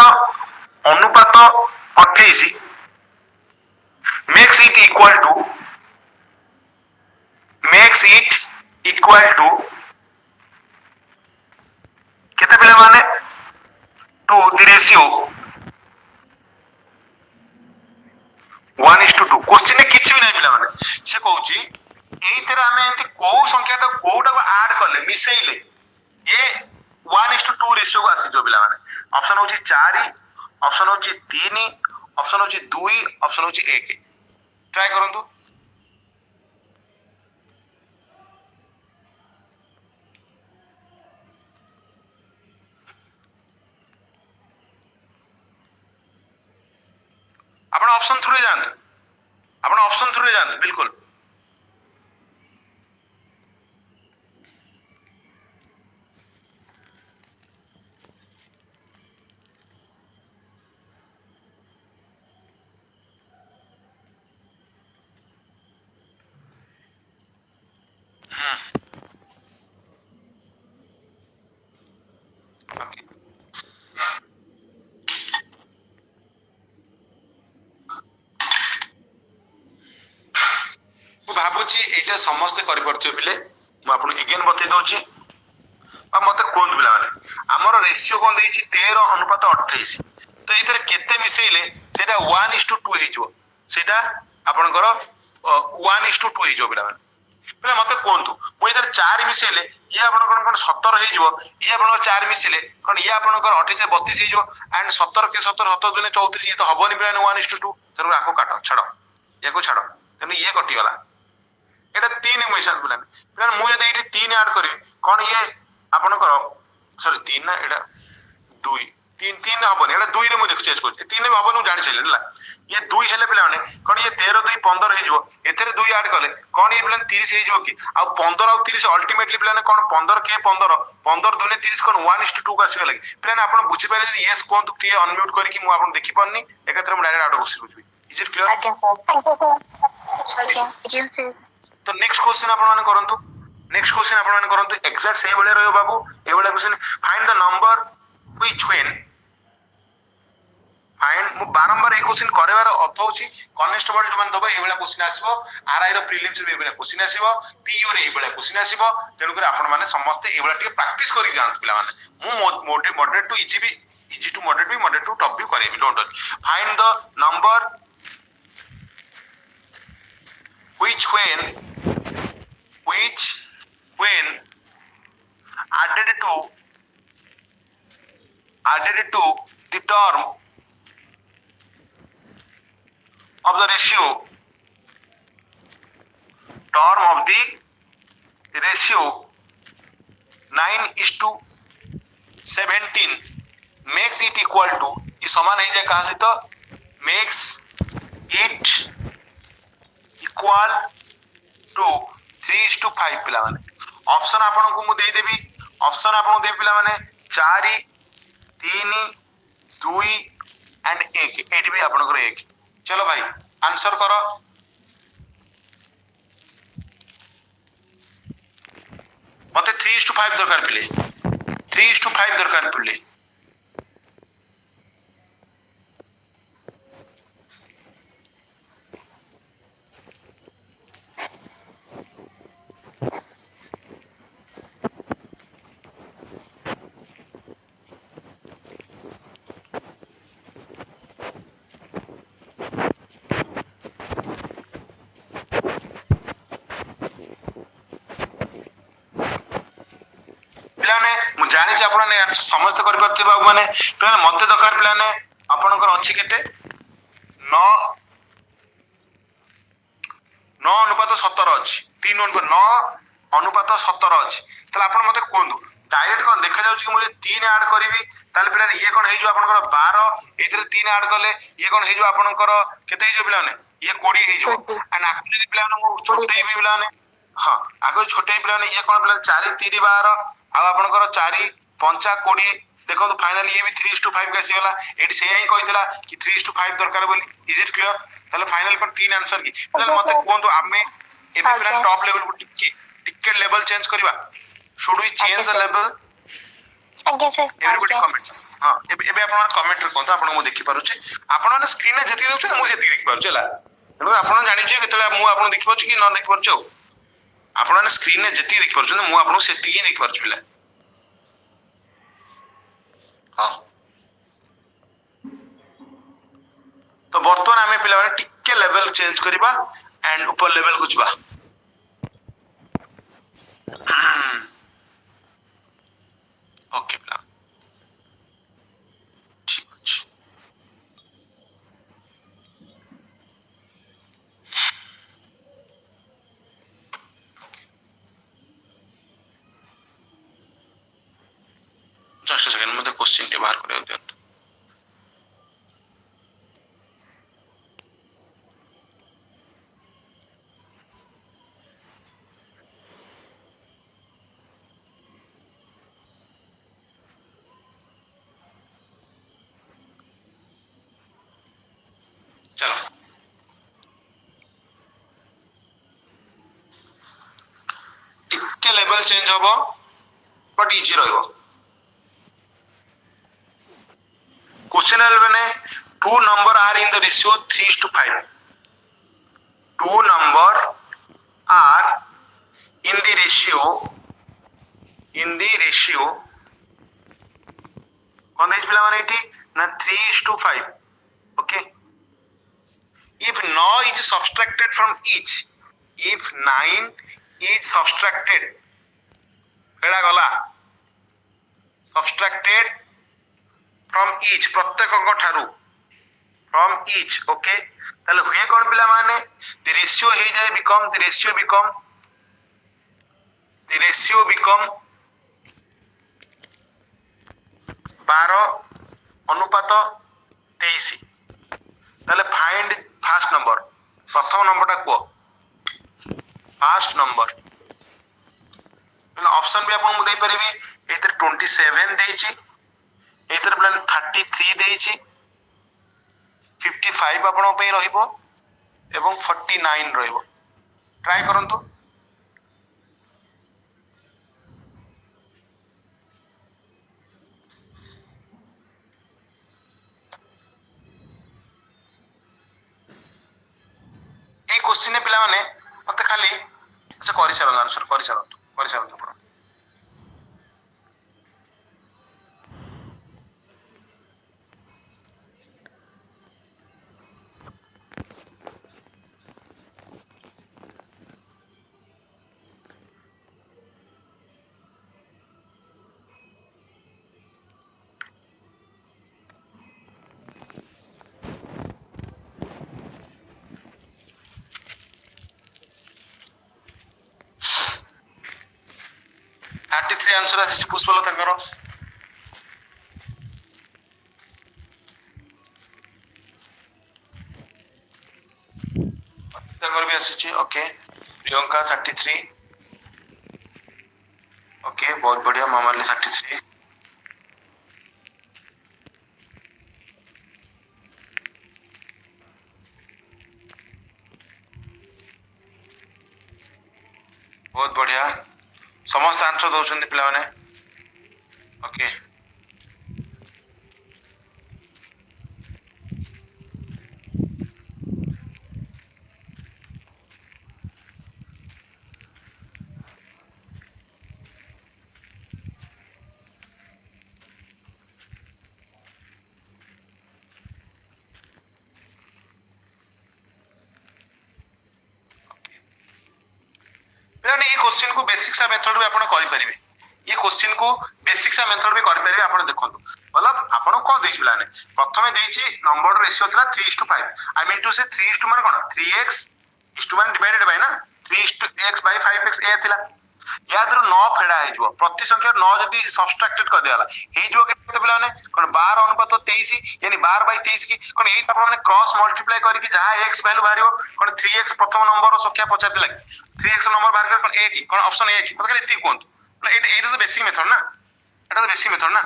अनुपात 28 makes it equal to केते पिला माने to the ratio 1:2 क्वेश्चन में किछि भी नै पिला माने से कहूची एई तरह हमें एंती को संख्याटा कोटा को ऐड करले मिसेइले ये 1:2 रेशियो को आसी जो पिला माने ऑप्शन होची 4 ऑप्शन होची 3 ऑप्शन होची 2 ऑप्शन होची 1 ट्राई करंतु आपण ऑप्शन थ्रू जान बिल्कुल ओके भाबुची एटा समस्त करि परथियो पिले म आपन अगेन बतै दोची आ मते कोन पिला माने आम ଆମର ରେସିଓ କଣ ଦେଇଛି 13:28 ତ ଏଥିରେ କେତେ ମିଶେଇଲେ ସେଇଟା 1:2 ହେଇଯିବ ସେଇଟା ଆପଣଙ୍କର 1:2 ହେଇଯିବ ପିଲାମାନେ ପିଲା ମତେ କୁହନ୍ତୁ ମୁଁ ଏଥିରେ 4 ମିଶେଇଲେ ଇଏ ଆପଣଙ୍କର କଣ 17 ହେଇଯିବ ଇଏ ଆପଣଙ୍କର 4 ମିଶିଲେ କଣ ଇଏ ଆପଣଙ୍କର 28 32 ହେଇଯିବ ଆଣ୍ଡ 17 କେ 17 17 ଦୁନେ 34 ଇଏ ତ ହବନି ପିଲାମାନେ 1:2 ତେଣୁ ଆକୁ କାଟ ଛାଡ ୟାକୁ ଛାଡ ତେଣୁ ଇଏ କଟିଗଲା এটা 3 ମିଶାନ୍ତୁ ପିଲାମାନେ ପିଲାମାନେ ମୁଁ ଯଦି ଏଇଠି 3 ଆଡ୍ କରିବି କଣ ଇଏ ଆପଣଙ୍କର ସରି 3 ନା ଏଟା 2 3 ହବନି ଏଟା 2 ରେ ମୁଁ ଦେଖୁ ଚେଞ୍ଜ କରୁଛି 3 ରେ ହବନି ମୁଁ ଜାଣି ସାରିଲିଣି ହେଲା ଇଏ 2 ହେଲେ ପିଲାମାନେ କଣ ଇଏ 13 2 15 ହେଇଯିବ ଏଥିରେ 2 ଆଡ୍ କଲେ କଣ ଇଏ ପିଲାମାନେ 30 ହେଇଯିବ କି ଆଉ 15 ଆଉ 30 ଅଲ୍ଟିମେଟଲି ପିଲାମାନେ କଣ 15 କେ 15 15 ଦୁନେ 30 କଣ 1:2 କୁ ଆସିଗଲା କି ପିଲାମାନେ ଆପଣ ବୁଝିପାରିଲେ ଯଦି ୟେସ୍ କୁହନ୍ତୁ ଟିକେ ଅନମ୍ୟୁଟ କରିକି ମୁଁ ଆପଣ ଦେଖି ପାରୁନି ଏକାଥରେ ମୁଁ ଡାଇରେକ୍ଟ ଆଉଟ କ୍ୱେଶ୍ଚନ ବୁଝିବି ଇଜ ଇଟ୍ କ୍ଲିୟର ଆଜ୍ଞା ସାର୍ ଆଜ୍ଞା ଆଜ୍ଞା तो नेक्स्ट क्वेश्चन आपण माने करंतु नेक्स्ट क्वेश्चन आपण माने करंतु एग्जैक्ट सेही भले रहयो बाबू ए भले question find the number which when find मु बारंबार ए क्वेश्चन करेबार अर्थ होची कॉन्स्टेबल मान दबो ए भले क्वेश्चन आसीबो आरआई रो प्रीलिम्स रे ए भले क्वेश्चन आसीबो पीयू रे ए भले क्वेश्चन आसीबो तेनु कर आपण माने समस्त ए भले टिके प्रैक्टिस करी जान पिला माने मु moderate to easy to moderate to top भी करेबी don't worry find the number which when added to the term of the ratio 9:17 makes it equal to ये समान है जाए कहाँ से तो makes it equal to 3:5 पिला माने ऑप्शन आपन को मु दे देबी ऑप्शन आपन को दे पिला माने 4 3 2 एंड 1 एट भी आपन को 1 चलो भाई आंसर करो मते 3:5 दरकार पिले 3:5 दरकार पिले जानी आपने समस्त कर बाबू मैंने मत दरकार पे आपंकर अच्छी के 9:17 अच्छी 9:17 अच्छी मत कहतु डायरेक्ट कौन देखा जाऊँ मुझे 3 आड करी पे ये कौन हो 12 ये 3 आड कले ये कौन हो केते पे ये 20 हो छोटे पे हाँ आगे छोटे पे ये कौन पे 4 3 12 आपनकर 4 5 20 देखो फाइनली ये भी 3:5 के आसीगला एटी से ही कहितला कि 3:5 दरकार बोली इज इट क्लियर ताले फाइनल पर 3 आंसर की ताले मते कोंतु आमे एबे पूरा टॉप लेवल को टिकेट लेवल चेंज करबा should we change the level आज्ञा सर एवरीबॉडी कमेंट हां एबे आपण कमेंट रे कोंतु आपण मु देखि पारुचे आपण ने स्क्रीन रे जति देउछ मु जति देखि पारुचे ला एबे आपण जानि जे केतला मु आपण देखि पारुचे कि न देखि पारुचे आपण ने स्क्रीन रे जति देखि पारुचे मु आपण सेति ही देखि पारुचे बिला हाँ तो बर्तमान आम पे टिके लेवल चेंज करवा एंड ऊपर लेवल को जा ओके पिला ठीक अछि जस्ट सेकंड मते क्वेश्चन के बाहर करे दियंतु चलो टिके लेवल चेंज होबो बट इजी रहबो क्वेश्चन मैंने 2 number are in the ratio 3:5 2 number are in the ratio कौन देइछ पिला माने एठी ना 3:5 okay if 9 is subtracted from each if 9 is subtracted केड़ा गला subtracted from each प्रत्येक को ठारू from each okay ताले हुए कौन पिला माने the ratio हे जाए become the ratio become 12 अनुपात 23 ताले फाइंड फर्स्ट नंबर प्रथम नंबरटा को फर्स्ट नंबर ऑप्शन भी आपन मु दे परिबी एतर 27 देछि एतर प्लान 33 देछि 55 आपन पे रहिबो एवं 49 रहिबो ट्राई करंतु এই क्वेश्चन पिला माने मते खाली अच्छा करि सारन आंसर करि सारन आपण 33 आंसर आसी पुष्पलता करो तंगर भी आसी ओके प्रियंका 33 ओके बहुत बढ़िया मामाली 33 बहुत बढ़िया समस्त आंसर दौरान पिला माने ओके पिलाने ये क्वेश्चन को बेसिक सा मेथड भी आपण करि परिबे ये क्वेश्चन को बेसिक सा मेथड भी करि परिबे आपण देखंतु मतलब आपण को देछि पिलाने प्रथमे देछि नंबर रेशियो थला 3:5 आई मीन टू से 3:1 माने कोन 3x इस टू मान डिवाइडेड बाय ना 3x by 5x ए थिला याद रो 9 फेडा हे जबो प्रति संख्या 9 जदी सब्सट्रैक्टेड कर दियाला हे जबो केते पिलाने कोन 12 अनुपात 23 यानी 12 by 23 की कोन एई आपण माने क्रॉस मल्टीप्लाई करी कि जहां x वैल्यू बारियो कोन 3x प्रथम नंबर रो संख्या पचाते लागे 3x नंबर बाहर कर कोन a की कोन ऑप्शन a की मतलब इति कोन एटा तो बेसिक मेथड ना एटा तो बेसिक मेथड ना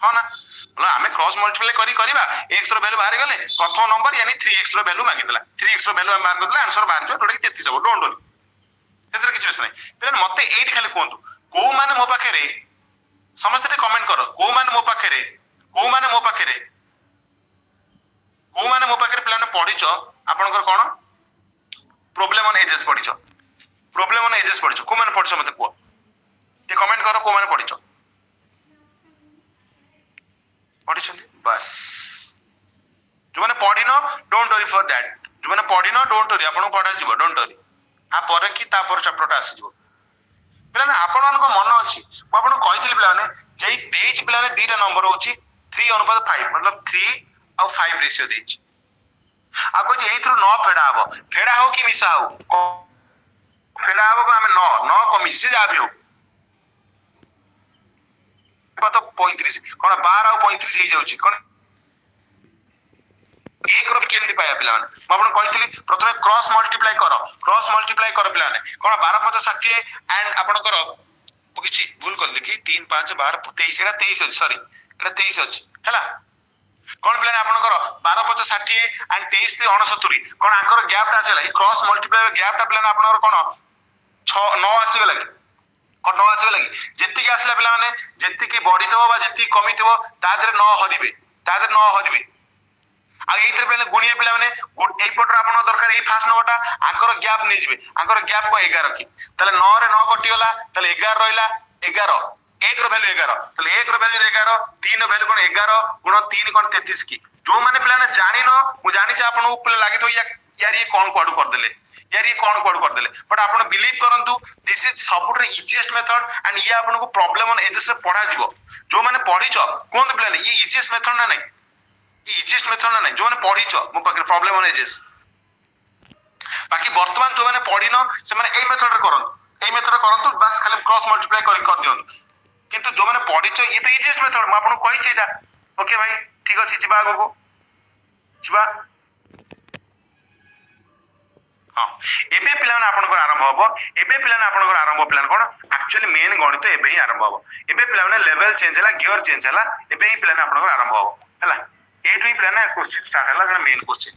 हां ना मतलब हमें क्रॉस मल्टीप्लाई करी करबा x रो वैल्यू बाहर गले प्रथम नंबर यानी 3x रो वैल्यू मांगितला 3x रो वैल्यू हम बाहर करदला आंसर बाहर जो जोडा कि 33 हो डोंट वरी तेतर किछ बेस नै पिलन मते एट खाली कोंतु को माने मो पाखरे समस्त ते कमेंट करो को माने मो पाखरे पिलन पढिचो आपनकर कोन प्रॉब्लम ऑन एजेस पढिचो को माने पढिचो मते को ते कमेंट करो को माने पढिचो बस जो माने पढिनो डोंट वरी फॉर दैट जो माने पढिनो डोंट वरी आपन पढा जीवो डोंट वरी आ पर कि ता पर चैप्टरटा आसी जीवो पिलाने आपन को मन अछि म आपन कहितली पिलाने जेई देइछ पिलाने दीटा नंबर होची 3 अनुपात 5 मतलब 3 और 5 रेशियो देइछ आ को जे एथरो 9 फेडा हो कि मिसा हो फेडा हो को हमें 9 कमी से जा भी हो पता 35 कोन 12 और 35 हे जाउची कोन एक रो केंदी पाया पिलाने म आपन कहितली प्रथमे क्रॉस मल्टीप्लाई करो पिलाने कोन 12 50 60 एंड आपन करो किछि भूल कर देखि 3 5 12 23 एटा 23 अछि सॉरी एटा 23 अछि हैला कोन पिलाने आपन करो 12 50 60 एंड 23 से 69 कोन आंकर गैप ता चला क्रॉस मल्टीप्लाई गैप ता पिलाने आपन कोन 6 9 आसी गेला कोन 9 आसी गेला जेति के आसला पिलाने जेति के बढी थबो बा जेति कमी थबो ता देरे 9 हरिबे आ एइतर पहले गुणिया पिला माने एई पटर आपन दरकार एई फास्ट नंबरटा आंकर गैप नै जिवे आंकर गैप को 11 की ताले 9 रे 9 कटि गला ताले 11 रहिला 11 एक रो वैल्यू 11 তাহলে एक रो वैल्यू 11 3 रो वैल्यू कोन 11 गुण 3 कोन 33 की जो माने पिला ने जानि न मु जानि छ आपन ऊपर लागि तो यार ये कोन कोड कर देले यार ये कोन कोड कर देले बट आपन बिलीव करंतु दिस इज सबुटर इजीएस्ट मेथड एंड ये आपन को प्रॉब्लम ऑन एजेस रे पढ़ा जिवो जो माने पढ़ी छ कोन पिला ने ये इजीएस्ट मेथड ना नहीं ये इजीएस्ट मेथड ना नहीं जो माने पढ़ी छ मो पाके प्रॉब्लम ऑन एजेस बाकी वर्तमान जो माने पढ़ी न से माने ए मेथड रे करंतु बस खाली क्रॉस मल्टीप्लाई कर दियन किंतु जो माने पढ़ी छ ये तो इजीएस्ट मेथड म आपन कहि छ एटा ओके भाई ठीक अछि जिबा आगो को जिबा हां एबे पिलान आपन को आरंभ हबो एबे पिलान आपन को आरंभ प्लान कोन एक्चुअली मेन गणित एबे ही आरंभ हबो एबे पिलान लेवल चेंज हला गियर चेंज हला एबे ही पिलान आपन को आरंभ हबो हला ए दुई पिलान क्वेश्चन स्टार्ट हला गण मेन क्वेश्चन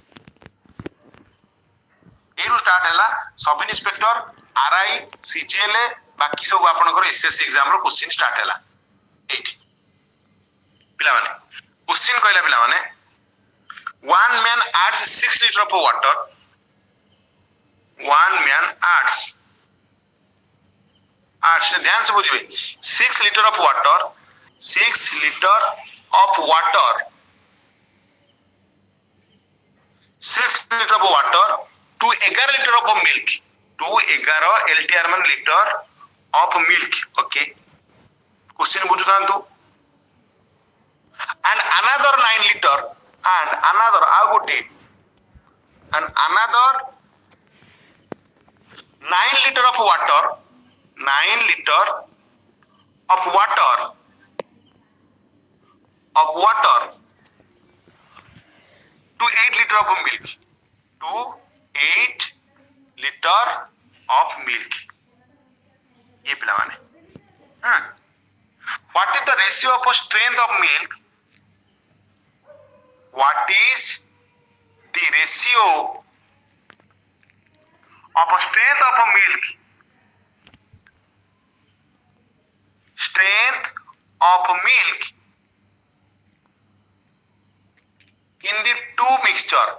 एरु स्टार्ट हला सब इंस्पेक्टर आरआई सीजीएलए बाकी सब आपन को एसएससी एग्जाम रो क्वेश्चन स्टार्ट हला एठी पिला माने क्वेश्चन कहला पिला माने one man adds 6 liter of water one man adds ध्यान से बुझिए 6 liter of water 6 liter of water 6 liter of water to 11 liter of milk to 11 LTR मान liter of milk okay question बुझुतांतु and another 9 liter and another agote and another 9 liter of water 9 liter of water to 8 liter of milk to 8 liter of milk ये पिला माने what is the ratio of strength of milk what is the ratio of strength of a milk strength of milk in the two mixture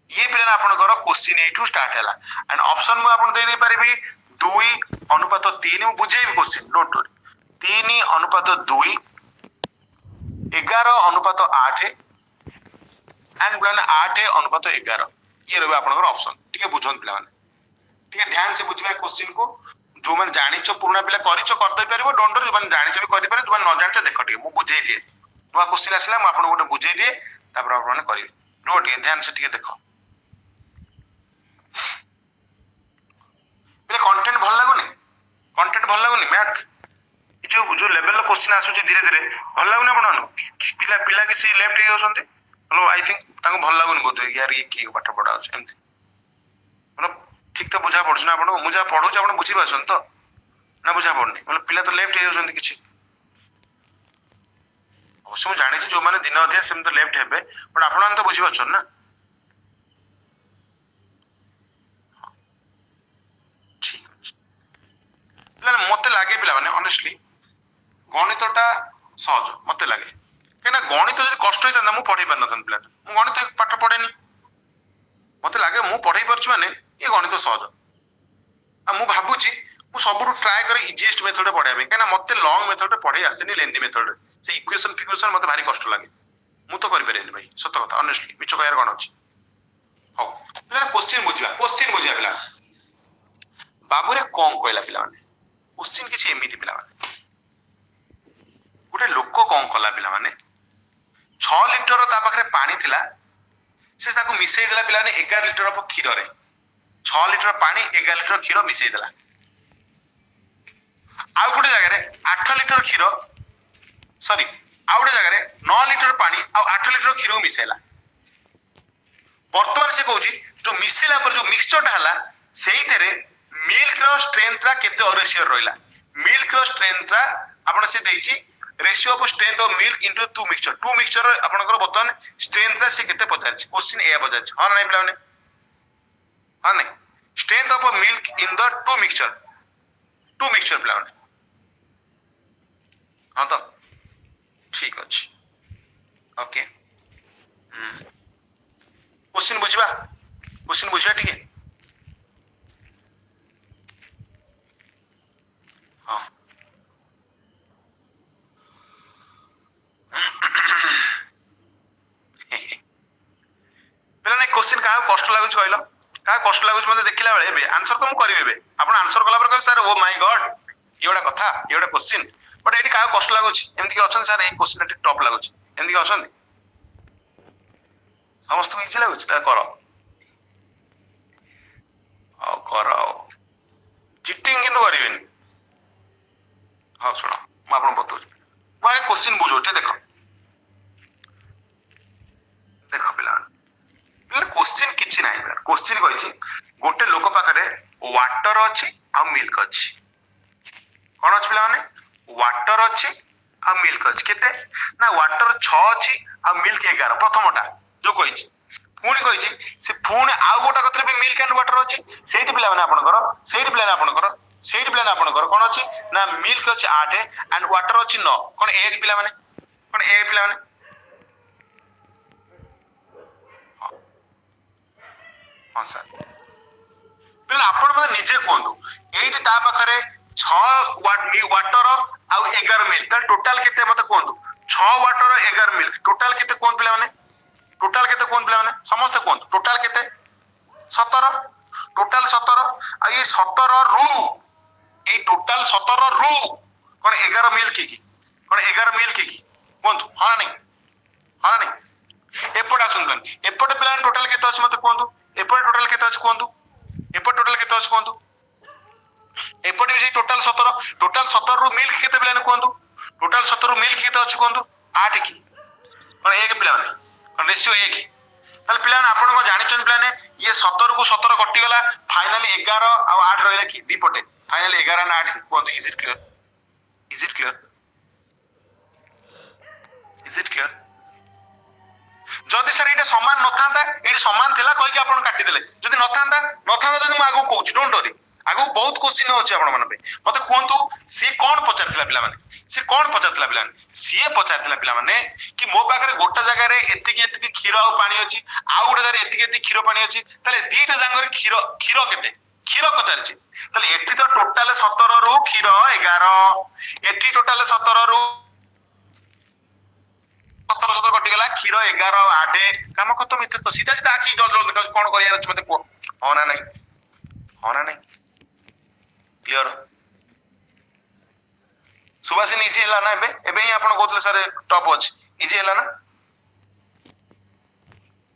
ये पिला आपन करो question एठू start हैला and option मु आपन दे दे परिबी 2:3 बुझेबी question don't worry 3:2 11:8 and plan 8:11 ये रहबे आपन ऑप्शन ठीक है बुझन पिला माने ठीक है ध्यान से बुझबे क्वेश्चन को जो मन जानि छ पुराना पिला करि छ कर दे परबो डोंट वरी जो मन जानि छ भी करि पारे जो मन न जानि छ देखो ठीक मु बुझे दिए नुआ क्वेश्चन आसला मु आपन गोटे बुझे दिए तापर आपन माने करिवे नोट ध्यान से ठीक देखो पिला कंटेंट भल लागुनी मैथ जो लेवल क्वेश्चन आसुची धीरे धीरे भल लागुनी आपन पिला किसी लेफ्ट हे होसंते हेलो आई थिंक ताको भल लागुनी बोध यार ये की पाठ पढा अछि एमती मतलब ठीक तो बुझा पड़छ ना आपन मुझा पढौ छ आपन बुझी पाछन तो ना बुझा पड़नी मतलब पिला तो लेफ्ट हे होसंते किछि अवश्य जानि छ जो माने दिन अध्याय सेम तो लेफ्ट हेबे बट आपन तो बुझी पाछन ना ठीक अछि पिला मते लागे पिला माने ऑनेस्टली गणितटा सहज मते लागे केना गणित जदि कष्ट होइता मु पढै पार नथन पिला मु गणित पाठ पढेनी मते लागे मु पढै परछ माने ये गणित सहज आ मु भाबुची मु सबुरु ट्राई करे इजीएस्ट मेथड पढाबे पे केना मते लॉन्ग मेथड पढै आसेनी लेंथी मेथड से इक्वेशन मते भारी कष्ट लागे मु तो करि पारेनी भाई सत कथा ऑनेस्टली मिछ कहयार कोन अछि हो पिला क्वेश्चन बुझिया पिला बाबू रे कोन कहला पिला माने क्वेश्चन किछि एमिति पिला माने गोटे लोक कोन कला पिला माने 6 लिटर ता पाखरे पानी थिला से ताको मिसई देला पिला ने 11 लिटर ऑफ क्षीर रे 6 लिटर पानी 11 लिटर क्षीर मिसई देला आ गोटे जगह रे 8 लिटर क्षीर सॉरी आ गोटे जगह रे 9 लिटर पानी आ 8 लिटर क्षीर मिसेला वर्तमान से कहूची जो मिसेला पर जो मिक्सचर हला सेही तेरे मिल्क रो स्ट्रेंथ रा केते रेशियो रहिला मिल्क रो स्ट्रेंथ रा आपण से देछि ratio of strength of milk into to mixture आपनकर बतन स्ट्रेंथ रा से केते पचार क्वेश्चन ए पचार हां नै पिला ने हां नै strength of milk in the two mixture पिला ने हां तो ठीक अछि ओके क्वेश्चन बुझबा ठीक है क्वेश्चन का कष्ट लागुच कहलो का कष्ट लागुच मते देखिला बेले एबे आंसर तो मु करिवे एबे आपण आंसर कला पर सर ओ माय गॉड ये गोटा कथा ये गोटा क्वेश्चन बट एटी का कष्ट लागुच एमति के अछन सर ए क्वेश्चन एटी टॉप लागुच एमति के अछन समस्त इजी लागुच ता करो आ करो चिटिंग किंतु करिवेनी हां सुनो म आपण बतौ म ए क्वेश्चन बुझोटे देखो देखो पिला पिला क्वेश्चन किछि नाही क्वेश्चन कहिछि गोटे लोक पाखरे वाटर अछि आ मिल्क अछि कोन अछि पिला माने वाटर अछि आ मिल्क अछि केते ना वाटर 6 अछि आ मिल्क 11 प्रथमटा जो कहिछि पुणी कहिछि से पुणी आउ गोटा कथले भी मिल्क एंड वाटर अछि सेहि पिला माने आपनकर सेहि पिला आपनकर सेहि पिला आपनकर कोन अछि ना मिल्क अछि 8 एंड वाटर अछि 9 कोन एक पिला माने हां सर पिला आपण मते निजे कोंतु एठी ता पाखरे 6 वाटर आउ 11 मिल्क त टोटल केते मते कोंतु 6 वाटर 11 मिल्क टोटल केते कोन पिला माने समस्त कोंतु टोटल केते 17 टोटल 17 आ ये 17 रु ए टोटल 17 रु कोन 11 मिल्क की कोन 11 मिल्क की कोंतु हां नहीं एपट आसुन एपट पिला टोटल केते अछि मते कोंतु एपट टोटल केते अछि कोंतु एपट भी टोटल 17 रु मिल्क केते पिला कोंतु टोटल 17 रु मिल्क केते अछि कोंतु 8 की कोन एक पिला माने कोन रेशियो 1 ताले पिला आपण को जानि चन पिला ने ये 17 को 17 कटि गला फाइनली 11 आ 8 रहले की दी पटे फाइनली 11 ना 8 कोंतु इज इट क्लियर जदि सर एटा समान न थांता एटा समान थिला कहि कि आपण काटि देले जदि न थांता जदि म आगु कहूची डोंट वरी आगु बहुत क्वेश्चन होची आपण मन पे मते कोंतु सी कोन पचारथिला पिला माने सी पचारथिला पिला माने कि मो पाखरे गोटा जगह रे एतिकी खीर आ पानी अछि आ गोटा जगह रे एतिकी खीर पानी अछि ताले दीटा जंगरे खीर केते खीर पचारछि ताले एठी तो टोटल 17 रु खीर 11 एठी टोटल 17 रु 17 कटि गला खीर 11 8 काम खत्म इते तो सीधा सीधा आखि जल कोन करियार अछि मते को हो ना नहीं क्लियर सुभाषिन इजी हला ना एबे ही आपण कहतले सर टॉप अछि इजी हला ना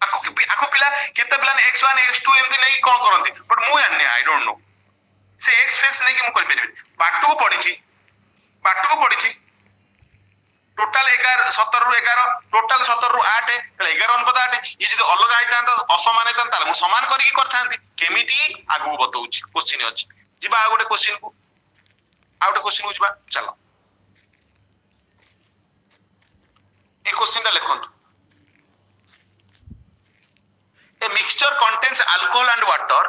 आको पिला केते पिला x1 x2 एमति नै कोन करंती बट मु जान्ने आई डोंट नो से x फैक्स नै कि मु कर परबे बाटू पडिछि टोटल 11 17 रु 11 टोटल 17 रु 8 11 अनुपात 8 ये जदी अलग आइता त असमान आइता ताले मु समान करी करथांती केमिति आगु बतौछि क्वेश्चन अछि जिबा आ गोटे क्वेश्चन को जिबा चलो ए क्वेश्चन ता लिखंतु a mixture contains alcohol and water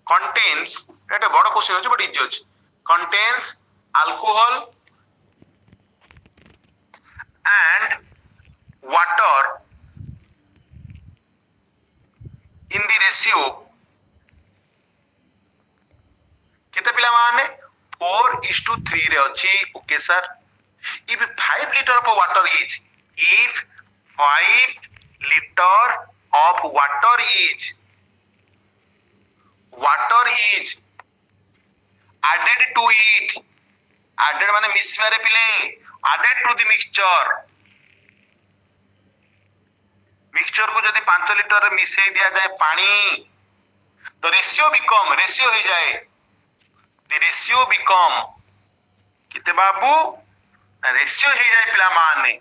contains एटा बड़ क्वेश्चन अछि बट इजी अछि contains alcohol and water in the ratio केते पिला माने 4:3 रे अछि okay sir if 5 liter of water is if 5 liter of water is added to it added माने मिसवारे पिले added to the mixture को जदि 5 लिटर रे मिसई दिया जाए पानी तो रेशियो हो जाए the ratio become किते बाबू रेशियो हो जाए पिला माने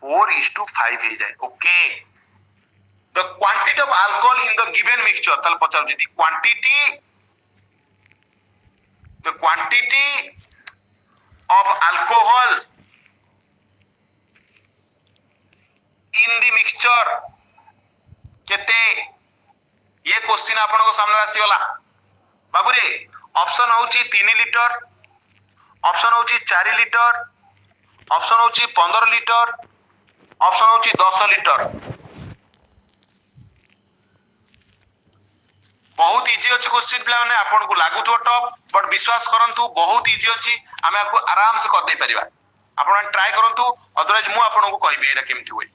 4:5 हो जाए okay the quantity of alcohol in the given mixture तल पचाउ जदि the quantity of alcohol in the mixture केते ये क्वेश्चन आपन को सामने आसी वाला बाबू रे ऑप्शन होची 3 लिटर ऑप्शन होची 4 लिटर ऑप्शन होची 15 लिटर ऑप्शन होची 10 लिटर बहुत इजी अछि क्वेश्चन पिला माने आपन को लागु तो टॉप बट विश्वास करंतु बहुत इजी अछि हमें आपको आराम से कर दे परिबा आपण ट्राई करंतु अदरवाइज मु आपनको कहबी एटा केमति होय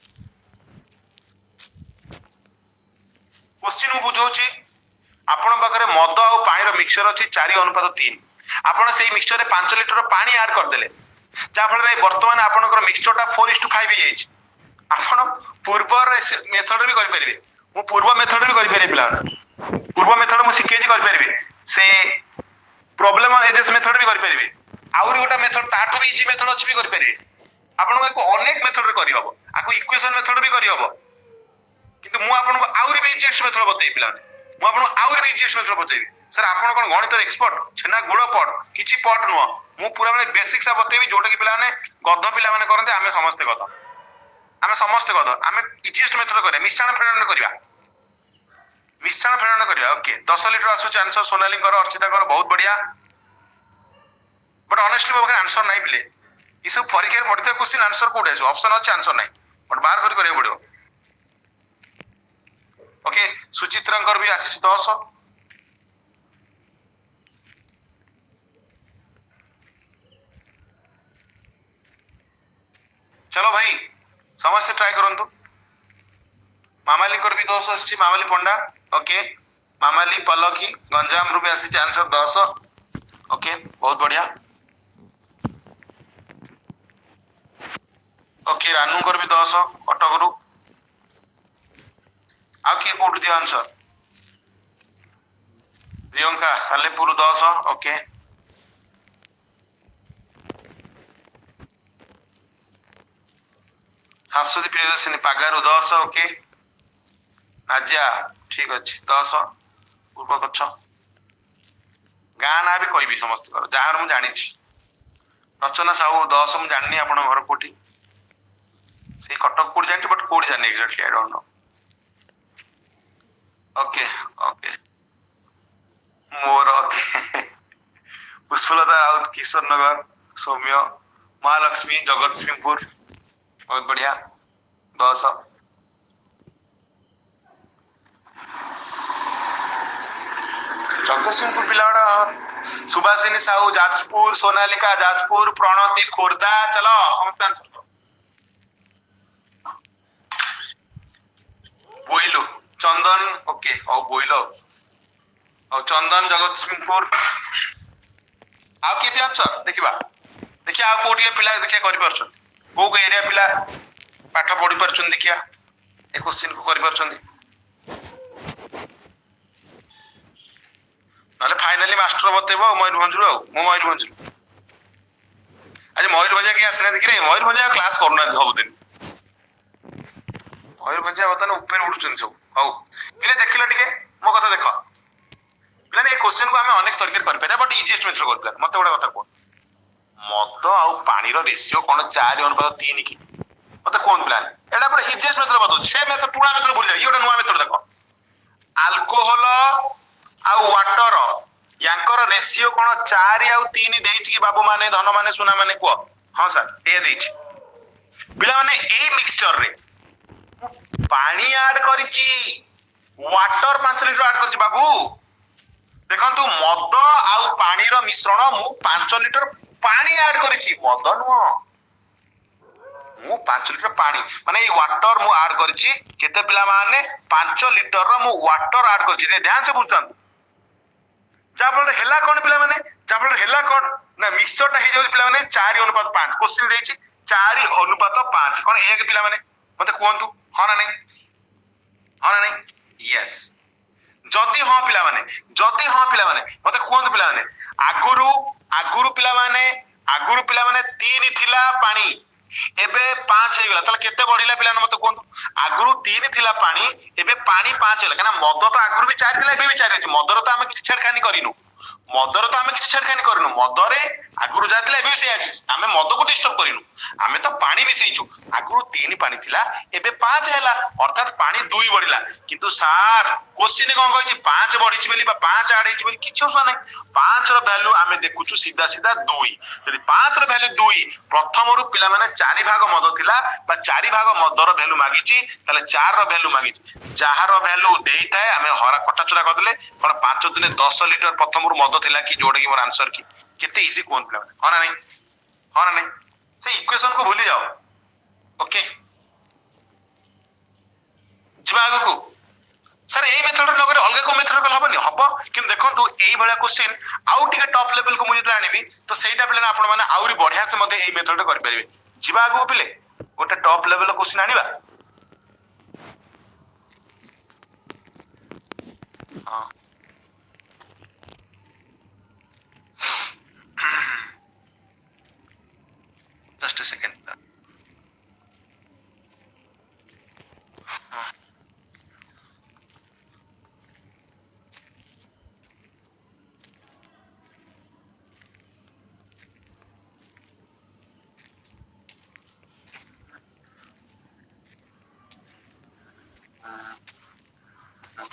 क्वेश्चन बुझौछि आपण पाखरे मद आ पानी रो मिक्सचर अछि 4:3 आपण सेही मिक्सचर रे 5 लिटर पानी ऐड कर देले जा फल रे वर्तमान आपनकर मिक्सचर टा 4:5 हे जाइछि आपण पूर्व मेथड भी करि परिबे मु पूर्व मेथड भी करि परिबे पिला पूर्व मेथड मु सिखेछि करि परिबे से प्रॉब्लम एजेस मेथड भी करि परिबे आउरी गोटा मेथड ताठू भी इजी मेथड अछि भी करि परिबे आपण को अनेक मेथड रे करि हबो आको इक्वेशन मेथड भी करि हबो किंतु मु आपण को आउरी भी इजीएस्ट मेथड बतै पिला मु आपण को आउरी भी इजीएस्ट मेथड बतैबी सर आपण कोन गणित एक्सपर्ट छेना गुड़ पट किछि पट नुह मु पूरा माने बेसिक सा बतैबी जोटा कि पिला माने गध पिला माने करते आमे समस्त गध आमे इजीएस्ट मेथड करे मिश्रण फेरन करिया ओके 10 लिटर आसु आंसर सोनाली कर अर्चिता कर बहुत बढ़िया बट ऑनेस्टली मोके आंसर नहीं पिले ई सब परीक्षा रे पड़ते क्वेश्चन आंसर कोड है ऑप्शन अछि आंसर नहीं बट बाहर कर करे पड़ियो ओके सुचित्रांकर भी आसी 10 चलो भाई समझ ट्राई करंतु मामाली कर भी 10 आसी मामाली पंडा ओके मामाली पलकी गंजाम रु भी आसी आंसर 10 ओके बहुत बढ़िया ओके रानू कर भी 10 कटक रु आ किए कोड दिया आंसर प्रियंका सालेपुर 10 ओके सरस्वती प्रियदर्शिनी पागारु 10 ओके नाजिया ठीक अच्छे 10 पूर्व कच्छ गाँ ना भी कहबी समस्त जहाँ मुझे जानी रचना साहू 10 मुझे जानी आप घर कोठी से कटक कोड जानी बट कोड जानी exactly I don't know okay okay more okay Pushpalata आउट किशोर नगर सौम्य महालक्ष्मी जगत सिंहपुर बहुत बढ़िया 10 जगतसिंहपुर पिलाड़ा सुभाषिनी साहू जाजपुर सोनालिका जाजपुर प्रणति खोर्धा चलो समस्त आंसर बोइलो चंदन ओके और बोइलो और चंदन जगतसिंहपुर आ कि आंसर देखिबा देखिए आ कोटिए पिला देखिए करि परछन को एरिया पिला पाठ पढ़ी परछन देखिया ए क्वेश्चन को करि परछन नाले फाइनली मास्टर बतेबो मयूरभंज रु मो मयूरभंज रु आज मयूरभंज के आसने देखिरे मयूरभंज क्लास करना सब दिन मयूरभंज बतन ऊपर उडुचन सब हौ पिले देखिलो टिके मो कथा देखो पिला ए क्वेश्चन को हमें अनेक तरीके कर पारे बट इजीएस्ट मेथड कर पिला मते बडा कथा को मद आ पानी रो रेशियो कोन 4:3 की मते कोन प्लान एडा पर इजीएस्ट मेथड बतो से मेथड पुरा मेथड भूल जा ये नुवा मेथड देखो अल्कोहल आ वाटर यांकर रेशियो कोन 4 आ 3 देछि कि बाबू माने धन माने सुना माने को हां सर ए देछि पिला माने ए मिक्सचर रे पानी ऐड करिछि वाटर 5 लिटर ऐड करिछि बाबू देखंतु मद आ पानी रो मिश्रण मु 5 लिटर पानी ऐड करिछि मद नो मु 5 लिटर पानी माने ए वाटर मु ऐड करिछि केते पिला माने 5 लिटर रो मु वाटर ऐड करिछि रे ध्यान से बुझतन जाफल हेला कोन पिला माने जाफल हेला कोन ना मिक्सचर ता हे जाउ पिला माने 4:5 क्वेश्चन देछि 4:5 कोन एक पिला माने मते कोहंतु हां ना नहीं यस जदी हां पिला माने मते कोहंतु पिला माने आगुरु पिला माने 3 थिला पानी एबे 5 हे गेला तले केते बढ़िला पिला मते कोहंतु आगुरु 3 थिला पानी एबे पानी 5 होला कना मद तो आगुरु भी 4 थिला एबे भी 4 अछि मदर तो हम किछ छेड़खानी करिनु मदरे आगुरु जातिला एबे से आमे मद को डिस्टर्ब करिनु आमे तो पानी मिसेइछु आगुरु 3 पानी थिला एबे 5 हैला अर्थात पानी 2 बढ़िला किंतु सार क्वेश्चन कोन कहछि 5 बढ़िछि बेली बा 5 ऐड हिछि बेली किछ होसा नै 5 रो वैल्यू आमे देखुछु सीधा सीधा 2 यदि 5 रो वैल्यू 2 प्रथम रु पिला माने 4 भाग मद थिला बा 4 भाग मदर वैल्यू मागिछि तले 4 रो वैल्यू मागिछि जहार वैल्यू देई थाए आमे हरा कटा चुरा कर देले कोन 5 दिन 10 लिटर प्रथम रु मद थिला कि जोडे कि मोर आंसर की केते इजी कोन पिला हां ना नहीं से इक्वेशन को भूली जाओ ओके ଯିବା ଆଗକୁ सर एई मेथड न करे अलग को मेथड कल हबनी हबो कि देखंतु एई भला क्वेश्चन आउ टिके टॉप लेवल को मुझे आनिबी तो सेटा पिले आपण माने आउरी बढ़िया से मते एई मेथड कर परिबे जिबा आगु पिले गोटे टॉप लेवल क्वेश्चन आनिबा हां जस्ट अ सेकंड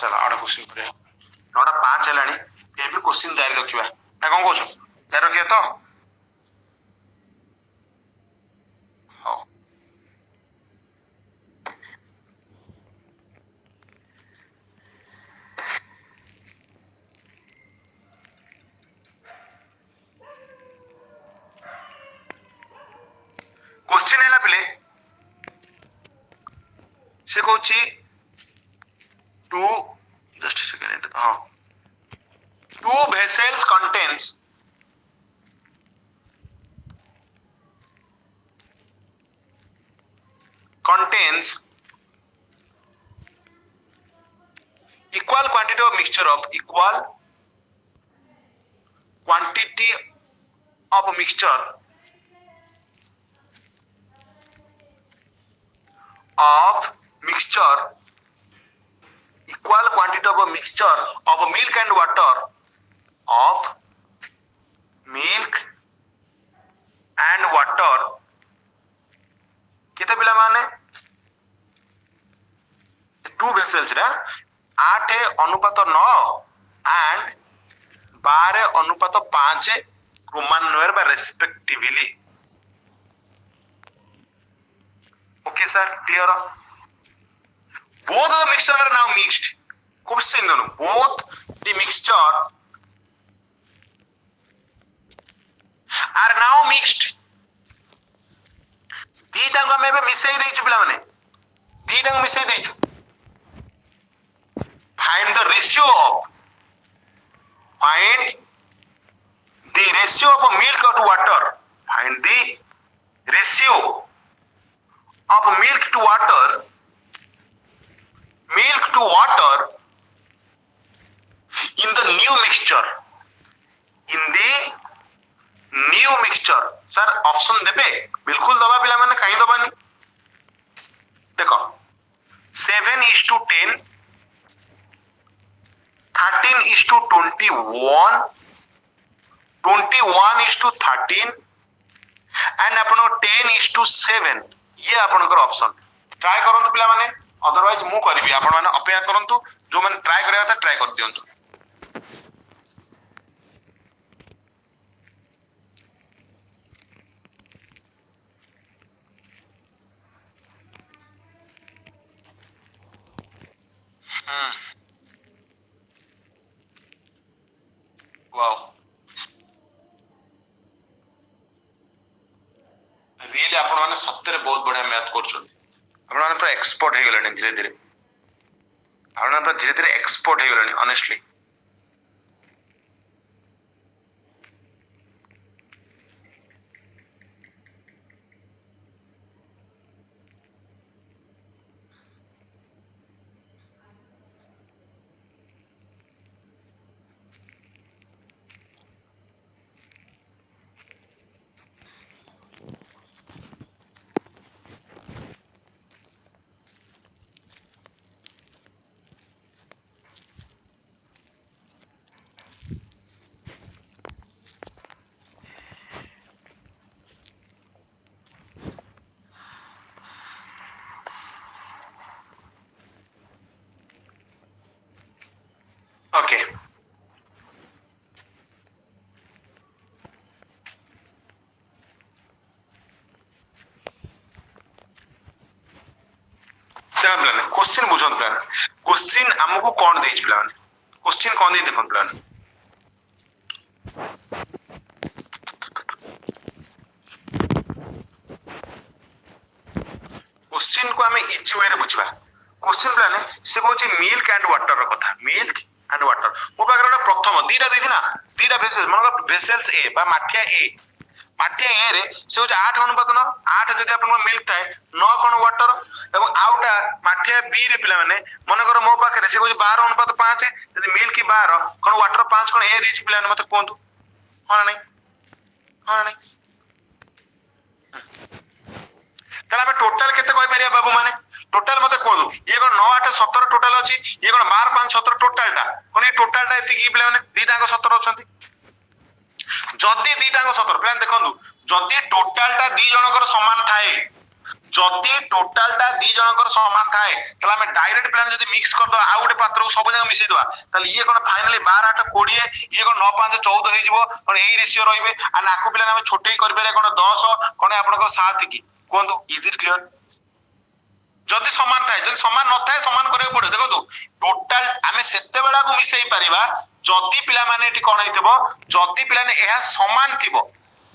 चल आड़ क्वेश्चन करे नौटा 5 हेलानी ए भी क्वेश्चन तैयारी रखिबा ना कोन कहछो तैयार रखिया तो हां क्वेश्चन हैला पिले से कहछि टू जस्ट सेकंड हाँ two vessels contains equal quantity of mixture of equal quantity of mixture equal quantity of a mixture of milk and water of milk and water केते पिला माने टू वेसल्स रे 8 अनुपात 9 and 12 अनुपात 5 क्रोमान्वयर बा respectively okay sir clear both the mixture are now mixed question no both the mixture are now mixed दीटा को हमें मिसई देइछु पिला माने दीटा को मिसई देइछु find the ratio of milk to water find the ratio of milk to water in the new mixture sir option देबे बिल्कुल दबा पिला माने कहीं दबानी देखो 7:10 13:21 21:13 एंड अपन 10:7 ये आपनकर ऑप्शन ट्राई करंतु पिला माने अदरवाइज मु करबी आपण माने अपेक्षा करंतु जो माने ट्राई करिया था ट्राई कर दियंतु वाओ रियली आपण माने सत्य रे बहुत बढ़िया मैथ करछन आपण माने पूरा एक्सपर्ट हे गेलनी धीरे धीरे आपण माने धीरे धीरे एक्सपर्ट हे गेलनी ऑनेस्टली ओके प्लान क्वेश्चन बुझन प्लान क्वेश्चन हमको कौन देछ प्लान क्वेश्चन कौन दे देखन प्लान क्वेश्चन को हमें इजी वे रे बुझिबा क्वेश्चन प्लान से कहूँ मिल्क एंड वाटर रो कथा मिल्क एंड वाटर मो पाखरे गोटे प्रथम दीटा देखी ना दीटा भेसेल्स मन भेसेल्स ए बा माठिया ए रे से होचे 8 अनुपात 9 8 जदि आपन मिल्क थाए 9 कोन वाटर एवं आउटा माठिया बी रे पिला माने मन कर मो पाखरे से होचे 12 अनुपात 5 जदि मिल्क की 12 कोन वाटर 5 कोन ए देछि पिला मते कोंतु हां नहीं ताला बे टोटल केते कहि परिया बाबू माने टोटल मते कोंतु ये कोन 9 8 17 टोटल अछि ये कोन 12 5 17 टोटल टा कोन ए टोटल टा एति की पिला माने दीटांग 17 अछंती जदि दीटांग 17 प्लान देखंतु जदि टोटल टा दी जनकर समान थाए जदि टोटल टा दी जनकर समान थाए तला हम डायरेक्ट प्लान जदि मिक्स कर दो आ गुटे पात्र को सब जगह मिसै दवा तले ये कोन फाइनली 12 8 20 ये कोन 9 5 14 हे जिवो कोन एई रेशियो रहिबे आ नाकु प्लान हम छोटे कर बेरे कोन 10 कोन आपन को 7 की कोंतु इज इट क्लियर जदि समान थाए जदि समान न थाए समान करे पड़े देखो तो टोटल आमे सेते बेला को मिसै परिबा जदि पिला माने एटी कोन हेतिबो जदि पिला ने एहा समान थिबो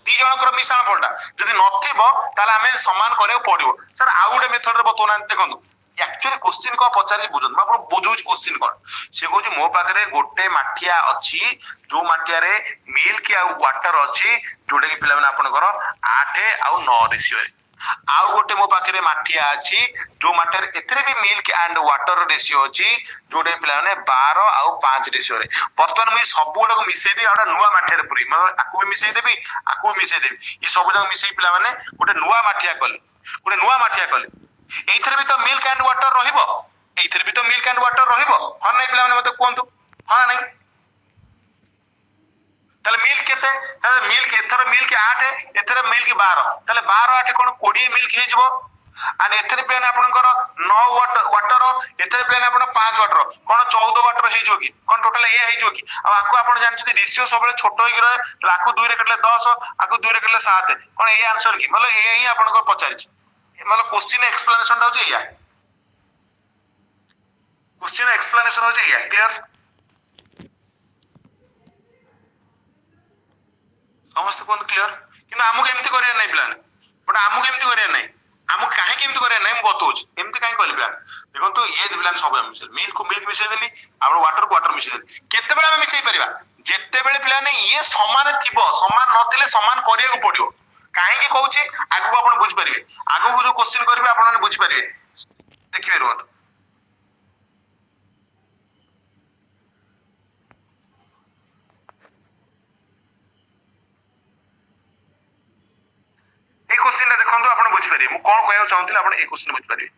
दी जनकर मिश्रण फलटा जदि नथिबो ताले आमे समान करे पड़िबो सर आ गुटे मेथड रे बतोना देखंतु एक्चुअली क्वेश्चन को पचारि बुझन आपण बुझुच क्वेश्चन कोन से कहू मो पाखरे गोटे माठिया अछि जो माठिया रे मिल्क आ वाटर अछि जोडे कि पिला माने आपनकर 8 आ 9 रेशियो रे आउ गोटे मो पाखरे माठिया अछि जो माठिया रे एथरे भी मिल्क एंड वाटर रेशियो अछि जोडे पिला माने 12 आ 5 रेशियो रे वर्तमान मी सब गोडा को मिसै दे आडा नुवा माठिया रे पुरी मतलब आकु भी मिसै देबी आकु मिसै देबी ये सब जग मिसै पिला माने गोटे नुवा माठिया कले एथरे भी तो मिल्क एंड वाटर रहिबो एथरे भी तो मिल्क एंड वाटर रहिबो हा नै पिला माने मते कोंतु हा नै ताले मिल्क केते ताले मिल्क एथर मिल्क 8 एथर मिल्क 12 ताले 12 8 कोन 20 मिल्क हे जबो आ एथरे प्लेन आपनकर 9 वाटर एथरे प्लेन आपन 5 वाटर कोन 14 वाटर हे जो की कोन टोटल ए हे जो की आ आकु आपन जानछि रेशियो सबले छोटो होई रहे आकु 2 रे कटले 10 आकु 2 रे कटले 7 कोन ए आंसर की मतलब ए ही आपनकर पचारिछि मतलब क्वेश्चन एक्सप्लेनेशन दा होय या क्वेश्चन एक्सप्लेनेशन होय या क्लियर समस्त कोन क्लियर कि आमु केमति करिया नै प्लान बट आमु केमति करिया नै आमु काहे केमति करिया नै म बतौछ एमति काहे कहली प्लान देखंतु ये प्लान सब मिसै मिल्क को मिल्क मिसै देली आपण वाटर को वाटर मिसै देली केते बेला हम मिसै परिबा जेते बेले प्लान ये समान थिबो समान नथिले समान करिया को पड़ियो काहे कि कहूची आगु आपण बुझ परिबे आगु जो क्वेश्चन करबे आपण माने बुझ परिबे देखिबे रोत ए क्वेश्चन ला देखंतु आपण बुझ परिबे मु कोन कहय चाहूतिला आपण ए क्वेश्चन बुझ परिबे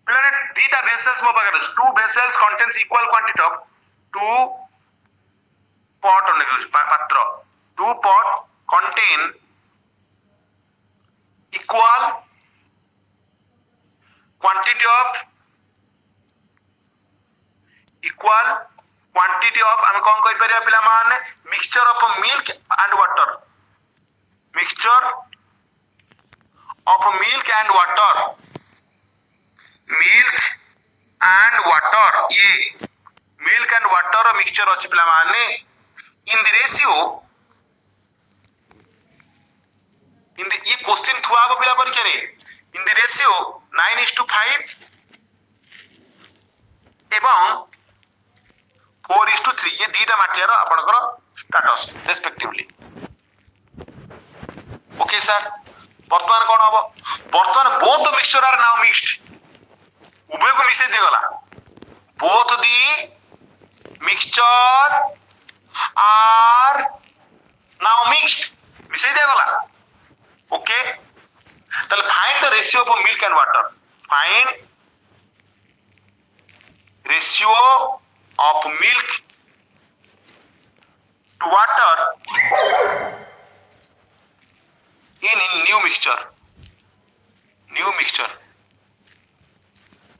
प्लान दीटा वेसल्स मो पाकर two vessels contains equal quantity of two pot on पात्र two pot contain equal quantity of हम कौन कहि परिया पिला माने mixture of milk and water mixture of milk and water ये मिल्क एंड वाटर मिक्सचर अछि पिला माने in the ratio in the ये क्वेश्चन थुआ अब पिला परीक्षा रे in the ratio 9:5 एवं 4:3 ये दीटा माठियार आपनकर स्टेटस रेस्पेक्टिवली ओके सर वर्तमान कोन हबो वर्तमान both mixture are now mixed उभय को मिसै दे गला both the mixture are now mixed मिसै दे गला ओके तले find the ratio of milk and water find ratio of milk to water in new mixture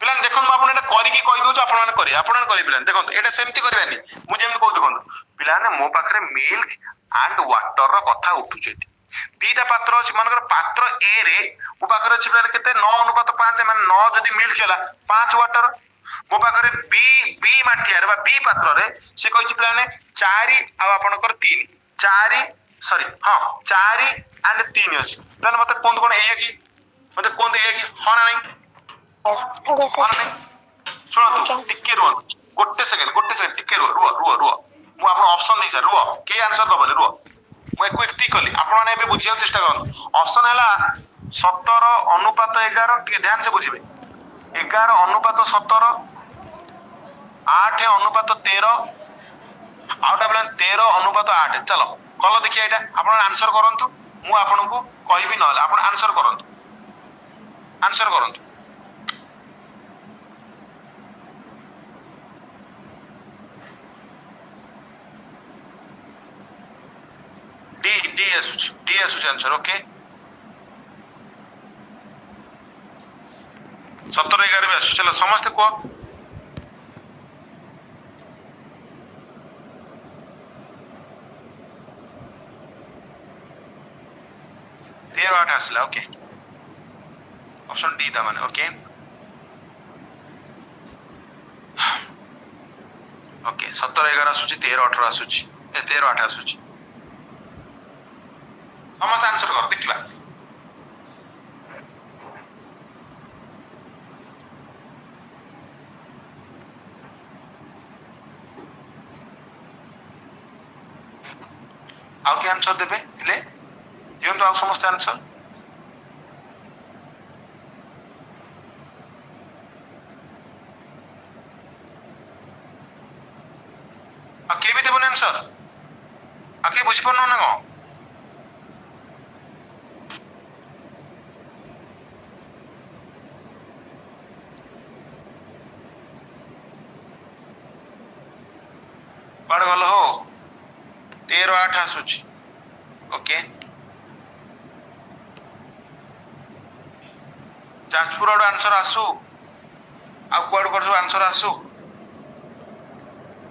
पिलान देखो आपण एटा करी की कहि दोछ आपण माने करी आपण माने करी पिलान देखो एटा सेमति करबानी मु जेमति कहू देखो पिलाने मो पाखरे मिल्क एंड वाटर रो कथा उठुचे दीटा पात्र अछि मानकर पात्र ए रे मो पाखरे अछि पिलाने केते 9:5 माने 9 जदी मिल्क होला 5 वाटर मो पाखरे बी माठिया रे बा बी पात्र रे से कहिछि पिलाने 4 आ आपनकर 3 4 सॉरी हां 4 एंड 3 अछि पिलाने मते कोन कोन एया की मते कोन दे कि हां ना नहीं आगे हां ना सर नहीं सुनो Okay. टिके रुह गोटे सेकंड टिके रुह मु आपन ऑप्शन दे सर रुह के आंसर दबले रुह मु क्विक टिक कली आपन माने एबे बुझिया चेष्टा करन ऑप्शन हला 17 अनुपात 11 टिके ध्यान से बुझिबे 11 अनुपात 17 8 अनुपात 13 आउटा प्लान 13 अनुपात 8 चलो कल देखिए एटा आपन आंसर करंतु मु आपनको कहबी न आपन आंसर करंतु डी आसुची आंसर ओके 17 11 भी आसु चलो समस्त को 13 8 आसला ओके ऑप्शन डी था माने ओके ओके 17 11 आसुची 13 18 आसुची 13 8 आसुची समस्त आंसर कर देखिबा आउ के आंसर देबे ले दियंतु आउ समस्त आंसर आके भी देबो आंसर आके बुझि पनो ना को बड़ गल हो 13 8 आसुची ओके जाजपुर आड़ आंसर आसु आ कुआड़ कुआड़ आंसर आसु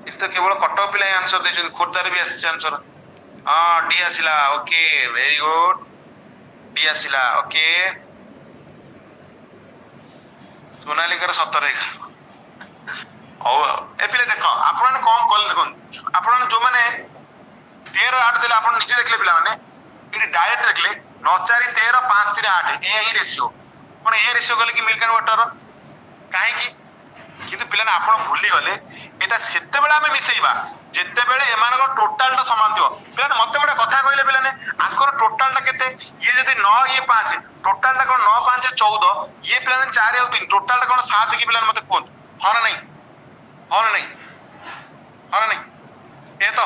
इस तो केवल कटक पिला आंसर देछन खोरदार भी आसी आंसर हां डी आसिला ओके वेरी गुड डी आसिला ओके सोनालिकर 17 11 ओ ए पिले देखो आपण कोन कल देखो आपण जो माने 13 8 देले आपण निजे देखले पिला माने इडी डायरेक्ट देखले 9 4 13 5 3 8 ए ही रेशियो कोन ए रेशियो गले कि मिल्क एंड वाटर काहे कि किंतु पिला आपण भूली गले एटा सेते बेला हमें मिसेइबा जेते बेले एमान को टोटल टा समान दियो पिला मते गोटे कथा कहले पिला ने आंकर टोटल टा केते ये जदी 9 ये 5 टोटल टा कोन 9 5 14 ये पिला ने 4 और 3 टोटल टा कोन 7 की पिला ने मते कोन हां ना नहीं हां ना नहीं ए तो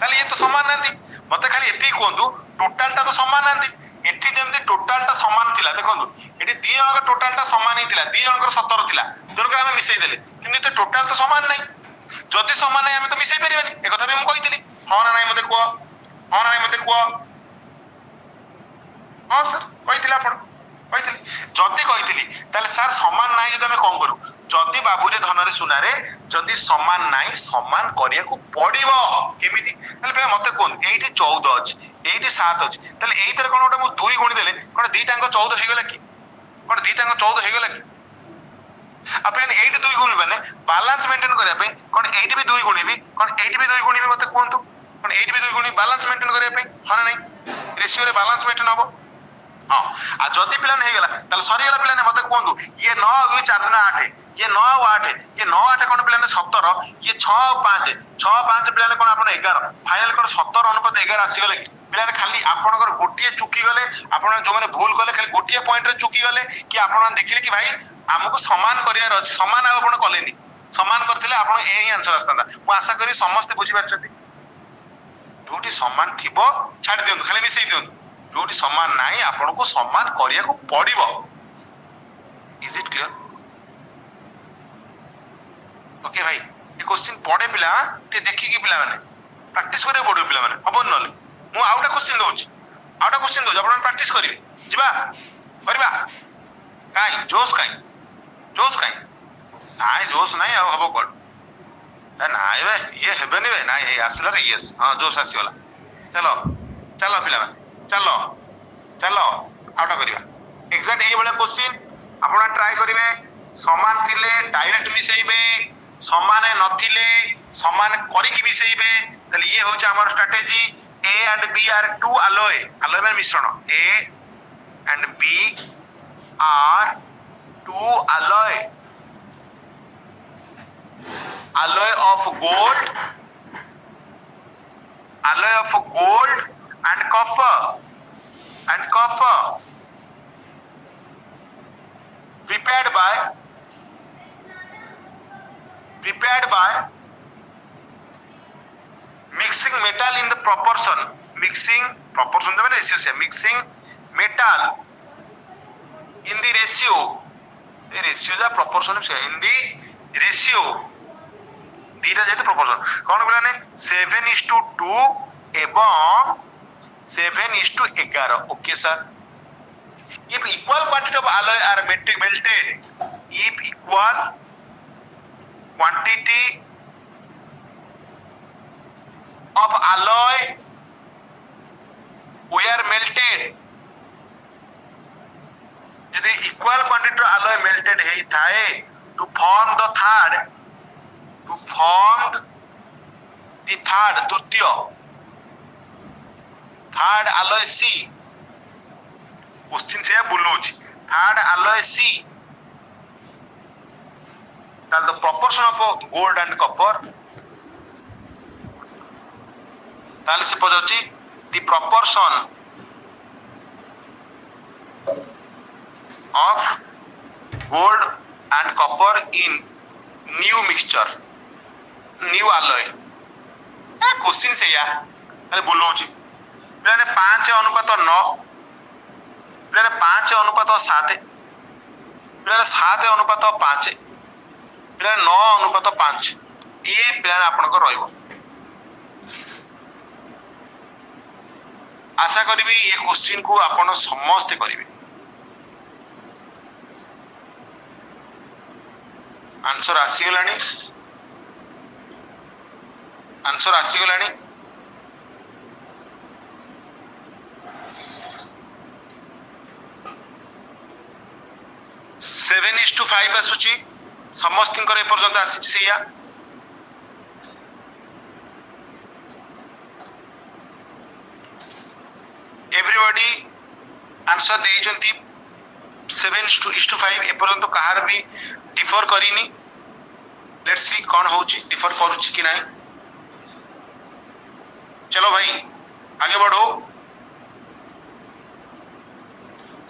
ताले ये तो समान नांती मते खाली एती कोंतु टोटल टा तो समान नांती एठी जेमते टोटल टा समान थिला देखंतु एठी दी जणक टोटल टा समान ही थिला दी जणकर 17 थिला दोनकर हम मिसई देले किंतु तो टोटल तो समान नाही जदी समान नाही हम तो मिसई परिबानी ए कथा भी हम कहितली हां ना नाही मते को हां ना नाही मते को हां सर कहितली आपण कहितली जदी कहितली ताले सर समान नाही जदी हम कोन करू जदी बाबूरे धनरे सुनारे जदी समान नाही समान करिया को पड़िबो केमिति ताले पे मते कोन एठी 14 अछि एठी 7 अछि ताले एइतर कोन ओटा मु 2 गुणी देले कोन दीटांग 14 हे गेला कि कोन दीटांग 14 हे गेला कि अपन एठी 2 गुणी बने बैलेंस मेंटेन करिया पे कोन एठी भी 2 गुणी भी कोन एठी भी 2 गुणी भी मते कोनतु कोन एठी भी 2 गुणी बैलेंस मेंटेन करिया पे हां नहीं रेशियो रे बैलेंस मेंटेन हबो हां आ जदी प्लान हे गेला ताले सरी गेला प्लान मते कोनतु ये 9 ये 4 गुना 8 ये 9 और 8 ये 9 8 कोन प्लान 17 ये 6 5 6 5 प्लान कोन आपन 11 फाइनल कोन 17 अनुपात 11 आसी गेले प्लान खाली आपनकर गोटिए चुकी गले आपन जो माने भूल गले खाली गोटिए पॉइंट रे चुकी गले कि आपन देखिले कि भाई हमको समान करियार अछि समान आपन कलेनी समान करथिले आपन ए ही आंसर आस्तांदा मु आशा करी समस्त बुझी पाछथि जोटी समान थिबो छाड़ दियन खाली मिसई दियन जोटी समान नाही आपन को समान करिया को पड़िबो इज इट क्लियर ओके भाई ये क्वेश्चन पढ़े पिला ते देखि कि पिला माने प्रैक्टिस करे पड़ो पिला माने हबन नले मु आउटा क्वेश्चन दोछ आउटा क्वेश्चन दोछ आपन प्रैक्टिस करिवे जिबा करबा काई जोश काई आय जोश नाही आ हबो कोड ए नाइ बे ये हेबेनी बे नाइ हे आसला रे यस हां जोश आसीला चलो चलो पिला चलो चलो आउटा करिवा एग्जैक्ट ए वाला क्वेश्चन आपण ट्राई करिवे समान थिले डायरेक्ट मिसेइबे समान नथिले समान करी कि मिसेइबे तले ये होचे हमर strategy A and B are two alloy alloy माने मिश्रण ए and B are two alloy of gold and copper prepared by mixing metal in the proportion the ratio से mixing metal in the ratio the proportion in the ratio दीटा जेतु proportion कौन बोला ने 7:2 एवं 7:11 okay sir if equal quantity of alloy are melted if equal quantity of alloy were melted यदि equal quantity of alloy melted हेई थाए to form the third तृतीय third alloy C question से बुलौची third alloy C that the proportion of gold and copper ताले से पहुंची the proportion of gold and copper in new mixture new alloy question से या ताले बुलौची पिलाने 5:9 पिलाने 5:7 पिलाने 7:5 पिलाने 9:5 ये पिलाने आपन को रहइबो आशा करी ये क्वेश्चन को आपण समस्त करिवे आंसर आसीगलानी सेवेन इज टू 5 आसुची समस्त ए पर्यंत आसी सेया एवरीबॉडी आंसर देइचंती 7:5 ए पर्यंत कहार भी डिफर करिनी लेट्स सी कौन होची डिफर करूची कि नहीं चलो भाई आगे बढ़ो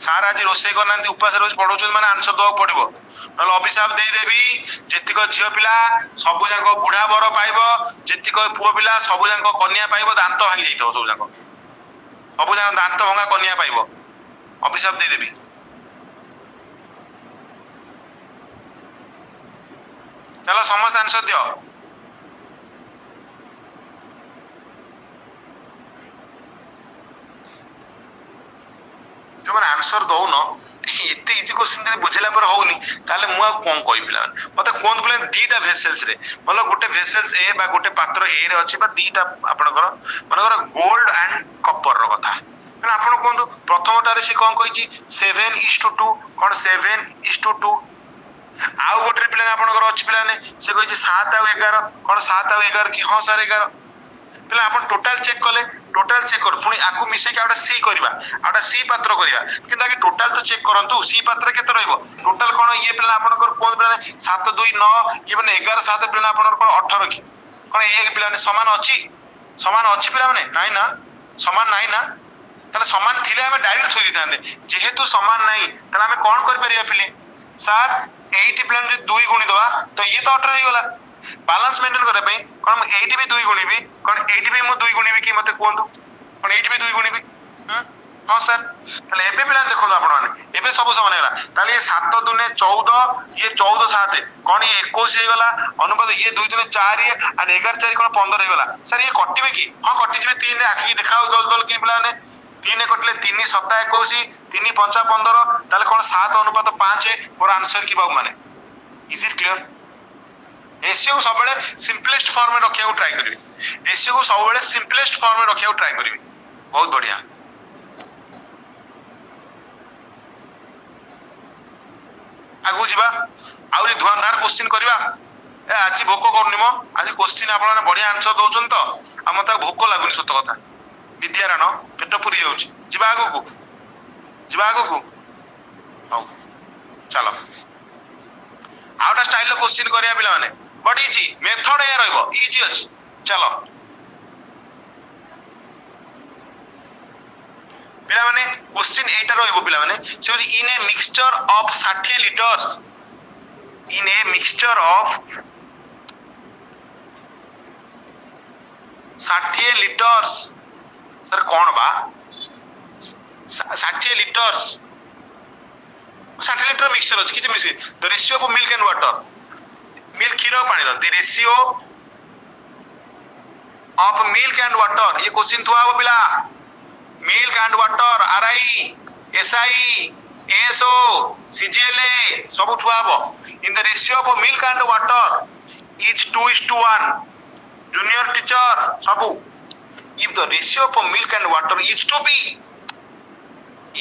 सार आज रोसे करना उपास रोज पढ़ो मैंने आंसर दवा पड़ो ना अभिशाप देदेवी जेतिक झील पिला सबू जाक बुढ़ा बर पाइब जेतिक पुओ पिला सबू जाक कन्या पाइब दांत भांगी जाइथो सब जाक दांत भंगा कन्या पाइब अभिशाप देदेवी चलो समस्त आंसर दियो जो मैंने आंसर दौन एते इजी क्वेश्चन जब बुझेला पर होउनी ताले मु कोन कहि पिला मते कोन पिला दीटा भेसल्स रे मतलब गोटे भेसल्स ए बा गोटे पात्र ए रे अछि बा दीटा आपनकर मानकर गोल्ड एंड कॉपर रो कथा पण आपन कोन प्रथमटारे से कोन कहिची 7:2 कोन 7:2 आउ गोटे पिला आपनकर अछि पिला ने से कहिची 7:11 कोन 7:11 कि हां सर 11 पिला आपन टोटल चेक कर पुनी आकु मिसे के आडा सी करबा आडा सी पात्र करबा किंतु आगे टोटल तो चेक करंतु सी पात्र केते रहइबो टोटल कोन ये पिला आपनकर कोन पिला 7:2 9 ये माने 11 7 पिला आपनकर कोन 18 की कोन एक पिला ने समान अछि पिला माने नाही ना समान नाही ना तले समान थिले हमें डायरेक्ट थोइ दितांदे जेहेतु समान नाही तले हमें कोन कर परिया पिले सर 8 पिला ने 2 गुणी दवा तो ये तो 18 हो गला बैलेंस मेंटेन करे पई कोन 8 भी 2 गुणी भी कोन 8 भी मो 2 गुणी भी की मते कोंदु कोन 8 भी 2 गुणी भी हां सर तले एबे पिला देखो आपण माने एबे सब समान हैला ताले ये 7 दुने 14 ये 14 7 कोन ये 21 हे गला अनुपात ये 2 दुने 4 ये और 11 4 कोन 15 हे गला सर ये कटिबे की हां कटि जबे 3 रे आखि देखाओ जल की पिला ने 3 कटले 3 7 21 3 5 15 ताले कोन 7 अनुपात 5 मोर आंसर की बाबू माने इज इट क्लियर रेशियो को सबले सिंपलेस्ट फॉर्म में रखिया ट्राई करिवे रेशियो को सबले सिंपलेस्ट फॉर्म में रखिया ट्राई करिवे बहुत बढ़िया आगु जीवा आउरी धुआंधार क्वेश्चन करबा ए आज भोक करनी मो आज क्वेश्चन आपण माने बढ़िया आंसर दोचन तो आ मते भोक लागुनी सत कथा विद्यारायण पेट पुरी जाउची जीवा आगु को ଯିବା ଆଗକୁ ହଉ ଚାଲ ଆଉ ଗୋଟେ ଷ୍ଟାଇଲ କ୍ୱେଶ୍ଚିନ୍ କରିବା ପିଲାମାନେ ବଟ୍ ଇଜି ମେଥଡ ଏୟା ରହିବ ଇଜି ଅଛି ଚାଲ ପିଲାମାନେ क्वेश्चन एटा रहइबो पिलाମାନେ से in a mixture of 60 litres in a mixture of 60 litres sir कोन बा 60 लिटर्स 60 लिटर मिक्सचर अछि किछ मिसी the ratio of milk and water milk खीर पानी the ratio of milk and water ये क्वेश्चन थुआ हो पिला milk and water RI SI SO सीजीएलए सब थुआ हो in the ratio of milk and water is 2:1 junior teacher सब if the ratio of milk and water is to be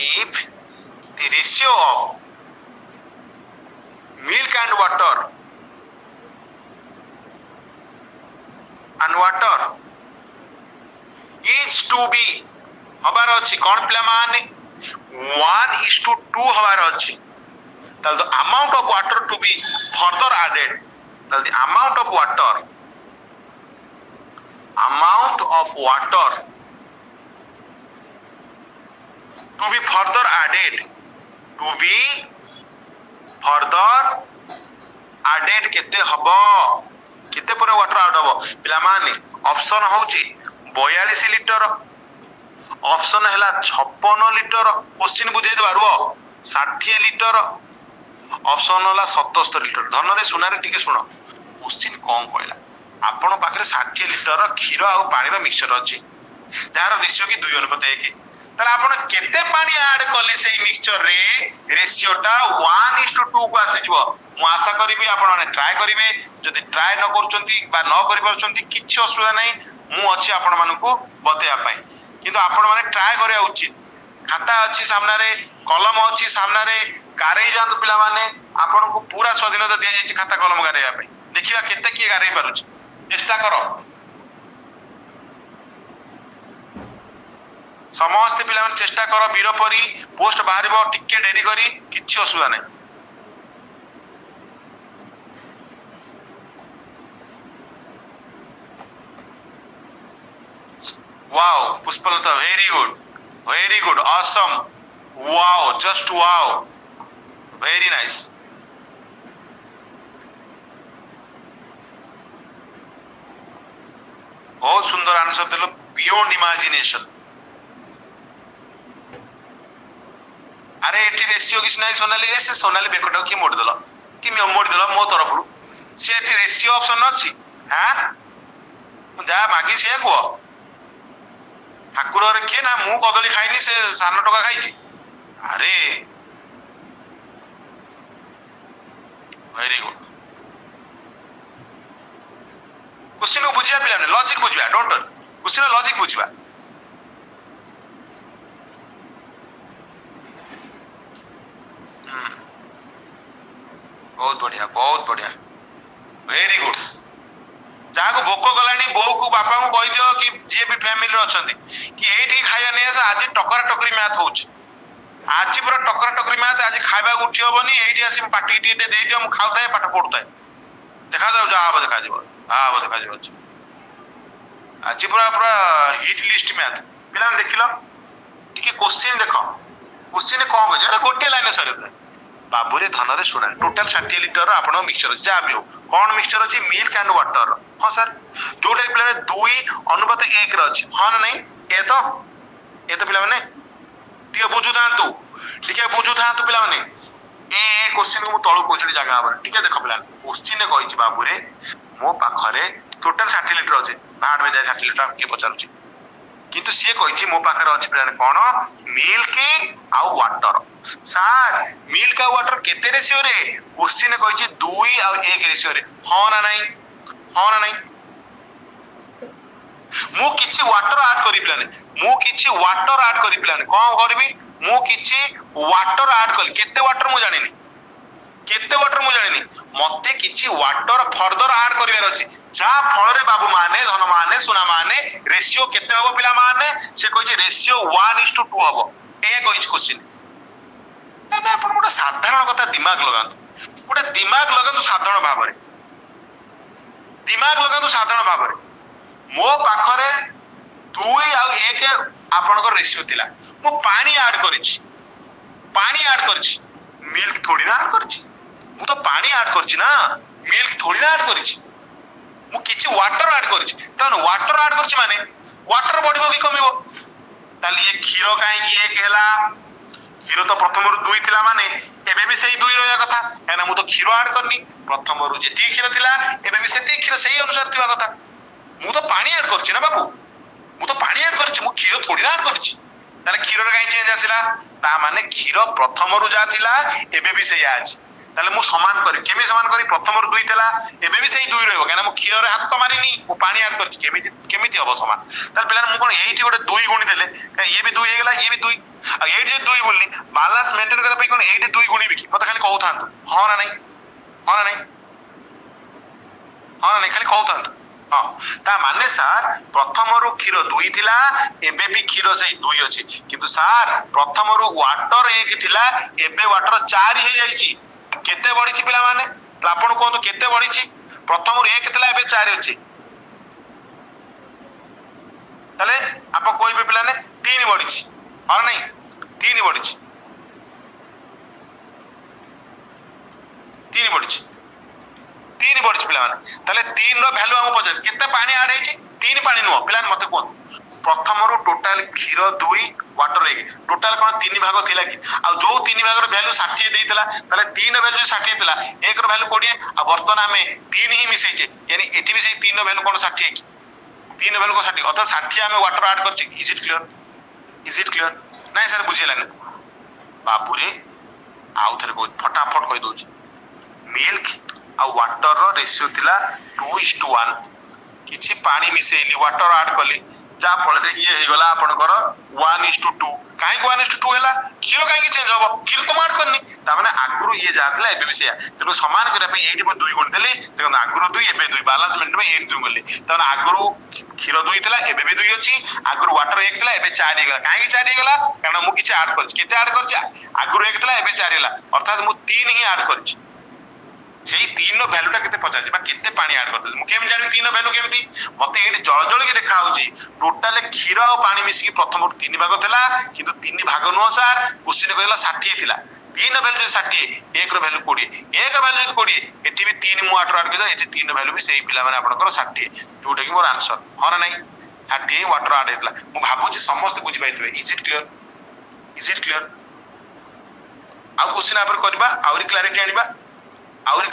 if the ratio of milk and water is to be हबार अछि कोन पिला माने 1:2 हबार अछि तल the amount of water to be further added tell the amount of water to be further added केते हबो केते पर वाटर आउट हबो पिला माने ऑप्शन होउची 42 लिटर ऑप्शन हैला 56 लिटर क्वेश्चन बुझे दबारबो 60 लिटर ऑप्शन होला 77 लिटर धनरे सुनारे टिके सुनो क्वेश्चन कोन कहला आपण पाखरे 60 लिटर क्षीर आ पानी रो मिक्सचर अछि जार रेशियो की 2:1 ताले आपण केते पानी ऐड करले सेही मिक्सचर रे रेशियोटा 1:2 को आसी जिवो मु आशा करिबी आपण माने ट्राई करिवे जदि ट्राई न करचंती बा न करि परचंती किछ असुविधा नै मु अछि आपण मानकू बतेया पई किंतु आपण माने ट्राई करिया उचित खाता अछि सामना रे कलम अछि सामना रे गारे जांतु पिला माने आपण को पूरा स्वाधीनता दिया जाय खाता कलम गारेया पई देखिबा केते की गारे पारुछ चेष्टा करो समस्त पिला माने चेष्टा करो वीर परी पोस्ट बाहरिबो टिके डेरी करी किछ असुविधा नै wow pushpalata very good awesome wow just wow very nice बहुत सुंदर आंसर देलो बियॉन्ड इमेजिनेशन अरे एटी रेशियो किछ नै सोनाली से सोनाली बेकटा की मोड़ देलो कि मोड़ देलो मो तरफ से एटी रेशियो ऑप्शन अछि हां जा मागी से को ठाकुर रे के ना मु कदली खाइनी से 7 टका खाइची अरे वेरी गुड क्वेश्चन को बुझिया पिला ने लॉजिक बुझिया डोंट क्वेश्चन लॉजिक बुझिया बहुत बढ़िया वेरी गुड जाको भोक गलानी बो को बापा को कहि दियो कि जे भी फैमिली रे अछंती कि एठी खाया नै आस आज टकरा टकरी मैथ होछ आज पूरा टकरा टकरी मैथ आज खाइबा उठी होबनी एठी आसी पाटी टी दे दियो हम खाउताय पाठ पढुताय देखा जाऊ जा आब देखा जीव आज पूरा पूरा हिट लिस्ट मैथ पिला देखिलो टिके क्वेश्चन देखो क्वेश्चन कोन हो जे गोटे लाइन सरे बाबूरे धनरे सुना टोटल 60 लिटर आपण मिक्सचर अछि जा भी हो कोन मिक्सचर अछि मिल्क एंड वाटर हां सर जोटा पिला 2:1 र अछि हां ना नहीं ए तो पिला माने टिके बुझु थांतु पिला माने ए क्वेश्चन को तळु कोचडी जगह आबर टिके देखो पिला क्वेश्चन कहि छि बाबूरे मो पाखरे टोटल 60 लिटर अछि बाहर में जाय 60 लिटर के पचारुछि किंतु से कहि छि मो पाखरे अछि पिला कोन मिल्क आ वाटर सर मिल्क आ वाटर केते रेशियो रे क्वेश्चन कहि छि 2:1 रेशियो रे हां ना नहीं मु किछि वाटर ऐड करि पिलाने मु किछि वाटर ऐड करि पिलाने कोन करबी मु किछि वाटर ऐड कल केते वाटर मु जानिनी मते किछि वाटर फर्दर ऐड करिवार अछि जा फल रे बाबू माने धन माने सुना माने रेशियो केते हबो पिला माने से कहि रेशियो 1:2 हबो ए कहि क्वेश्चन ମାନେ ଆପଣ ଗୋଟେ ସାଧାରଣ କଥା ଦିମାଗ ଲଗାନ୍ତୁ ସାଧାରଣ ଭାବରେ ମୋ ପାଖରେ 2 ଆଉ 1 ଆପଣଙ୍କର ରେସିଓ ଥିଲା ମୁଁ ପାଣି ଆଡ କରିଛି ମିଲ୍କ ଥୋड़ी ନା ଆଡ କରିଛି ମୁଁ ତ ପାଣି ଆଡ କରିଛି ନା ମିଲ୍କ ଥୋड़ी ନା ଆଡ କରିଛି ମୁଁ କିଛି ୱାଟର ଆଡ କରିଛି ତାହେଲେ ୱାଟର ଆଡ କରିଛି ମାନେ ୱାଟର ବଢିବ କି କମିବ ତାହେଲେ ଏ କ୍ଷୀର କାହିଁକି 1 ହେଲା କ୍ଷୀର ତ ପ୍ରଥମରୁ 2 ଥିଲା ମାନେ ଏବେ ବି ସେଇ 2 ରହିବା କଥା କାହିଁକିନା ମୁଁ ତ କ୍ଷୀର ଆଡ କରିନି ପ୍ରଥମରୁ ଯେତିକି କ୍ଷୀର ଥିଲା ଏବେ ବି ସେତିକି କ୍ଷୀର ସେଇ ଅନୁସାରେ ଥିବା କଥା ମୁଁ ତ ପାଣି ଆଡ କରିଛି ନା ବାବୁ ମୁଁ କ୍ଷୀର ଥୋड़ी ନା ଆଡ କରିଛି ତାହେଲେ କ୍ଷୀରରେ କାହିଁ ଚେଞ୍ଜ ଆସିଲା ତା ମାନେ କ୍ଷୀର ପ୍ରଥମରୁ ଯାହା ଥିଲା ଏବେ ବି ସେଇଆ ଅଛି ତାହେଲେ ମୁଁ ସମାନ କରି କେମିତି ସମାନ କରି ପ୍ରଥମରୁ 2 ଥିଲା ଏବେ ବି ସେଇ 2 ରହିବ କାହିଁକିନା ମୁଁ କ୍ଷୀରରେ ହାତ ମାରିନି ମୁଁ ପାଣି ଆଡ କରିଛି କେମିତି ହବ ସମାନ ତାହେଲେ ପିଲାମାନେ ମୁଁ କଣ ଏଇଠି ଗୋଟେ 2 ଗୁଣି ଦେଲେ ଇଏ ବି 2 ହେଇଗଲା ଇଏ ବି 2 ଆଉ ଏଇଠି ଯେ 2 ବୋଲିନି ବାଲାନ୍ସ ମେଣ୍ଟେନ କରିବା ପାଇଁ କଣ ଏଇଠି 2 ଗୁଣିବି କି ମତେ ଖାଲି କହୁଥାନ୍ତୁ ହଁ ନା ନାଇଁ ଖାଲି କହୁଥାନ୍ତୁ ହଁ ତା ମାନେ ସାର୍ ପ୍ରଥମରୁ କ୍ଷୀର 2 ଥିଲା ଏବେ ବି କ୍ଷୀର ସେଇ 2 ଅଛି କିନ୍ତୁ ସାର୍ ପ୍ରଥମରୁ ୱାଟର 1 ଥିଲା ଏବେ ୱାଟର 4 ହେଇଯାଇଛି କେତେ ବଢିଛି ପିଲାମାନେ ତ ଆପଣ କୁହନ୍ତୁ କେତେ ବଢିଛି ପ୍ରଥମରୁ 1 ଥିଲା ଏବେ 4 ଅଛି ତାହେଲେ ଆପଣ କହିବେ ପିଲାମାନେ 3 ବଢିଛି ହଁ ନାଇଁ 3 ବଢିଛି ପିଲାମାନେ ତାହେଲେ 3 ର ଭ୍ୟାଲୁ ଆମକୁ ପଚାରିଛି କେତେ ପାଣି ଆଡ ହେଇଛି 3 ପାଣି ନୁହଁ ପିଲାମାନେ ମତେ କୁହନ୍ତୁ ପ୍ରଥମରୁ ଟୋଟାଲ କ୍ଷୀର 2 ୱାଟର 1 ଟୋଟାଲ କଣ 3 ଭାଗ ଥିଲା କି ଆଉ ଯୋଉ 3 ଭାଗର ଭ୍ୟାଲୁ 60 ଦେଇଥିଲା ତାହେଲେ 3 ର ଭ୍ୟାଲୁ 60 ଥିଲା 1 ର ଭ୍ୟାଲୁ 20 ଆଉ ବର୍ତ୍ତମାନ ଆମେ 3 ହିଁ ମିଶେଇଛେ यानी ଏଠି ବି ସେଇ 3 ର ଭ୍ୟାଲୁ କଣ 60 କି 3 ର ଭ୍ୟାଲୁ କଣ 60 ଅର୍ଥାৎ 60 ଆମେ ୱାଟର ଆଡ କରିଛେ ଇଜ ଇଟ କ୍ଲିୟର ନାଇଁ ସାର୍ ବୁଝିହେଲାନି ବାବୁରେ ଆଉ ଥରେ କହୁଛି ଫଟାଫଟ କହି ଦଉଛି ମିଲ୍କ ଆଉ ୱାଟର ର ରେସିଓ ଥିଲା 2:1 କିଛି ପାଣି ମିଶେଇଲି ୱାଟର ଆଡ କଲି ଯାହା ଫଳରେ ଇଏ ହେଇଗଲା ଆପଣଙ୍କର 1:2 କାହିଁକି 1:2 ହେଲା କ୍ଷୀର କାହିଁକି ଚେଞ୍ଜ ହବ କ୍ଷୀର ତ ଆଡ କରିନି ତାମାନେ ଆଗରୁ ଇଏ ଯାହା ଥିଲା ଏବେ ବି ସେଇଆ ତେଣୁ ସମାନ କରିବା ପାଇଁ ଏଇଠି ମୁଁ 2 ଗୁଣି ଦେଲି ଦେଖନ୍ତୁ ଆଗରୁ 2 ଏବେ 2 ବାଲାନ୍ସ ମେଣ୍ଟେନ ପାଇଁ 1 2 ଗଲି ତାମାନେ ଆଗରୁ କ୍ଷୀର 2 ଥିଲା ଏବେ ବି 2 ଅଛି ଆଗରୁ ୱାଟର 1 ଥିଲା ଏବେ 4 ହେଇଗଲା କାହିଁକି 4 ହେଇଗଲା କାରଣ ମୁଁ କିଛି ଆଡ କରିଛି କେତେ ଆଡ କରିଛି ଆଗରୁ 1 ଥିଲା ଏବେ 4 ହେଲା ଅର୍ଥାৎ ମୁଁ 3 ହିଁ ଆଡ କରିଛି ସେଇ 3 ର ଭ୍ୟାଲୁଟା କେତେ ପଚାରିଛି ବା କେତେ ପାଣି ଆଡ କରିଥିଲି ମୁଁ କେମିତି ଜାଣିବି 3 ର ଭ୍ୟାଲୁ କେମିତି ମତେ ଏଇଠି ଜଳକି ଦେଖା ହଉଛି ଟୋଟାଲ କ୍ଷୀର ଆଉ ପାଣି ମିଶିକି ପ୍ରଥମରୁ 3 ଭାଗ ଥିଲା କିନ୍ତୁ 3 ଭାଗ ନୁହଁ ସାର୍ କ୍ୱେଶ୍ଚିନ କହିଲା 60 ଥିଲା 3 ର ଭ୍ୟାଲୁ 60 1 ର ଭ୍ୟାଲୁ 20 1 ର ଭ୍ୟାଲୁ 20 ଏଠି ବି 3 ମୁଁ ୱାଟର ଆଡ କରିଦେଲି ଏଠି 3 ର ଭ୍ୟାଲୁ ବି ସେଇ ପିଲାମାନେ ଆପଣଙ୍କର 60 ଯୋଉଟା କି ମୋର ଆନ୍ସର ହଁ ନା ନାଇଁ 60 ୱାଟର ଆଡ ହେଇଥିଲା ମୁଁ ଭାବୁଛି ସମସ୍ତେ ବୁଝିପାଇଥିବେ ଇଜ ଇଟ କ୍ଲିୟର ଆଉ କ୍ୱେଶ୍ଚିନ ଉପରେ କରିବା ଆହୁରି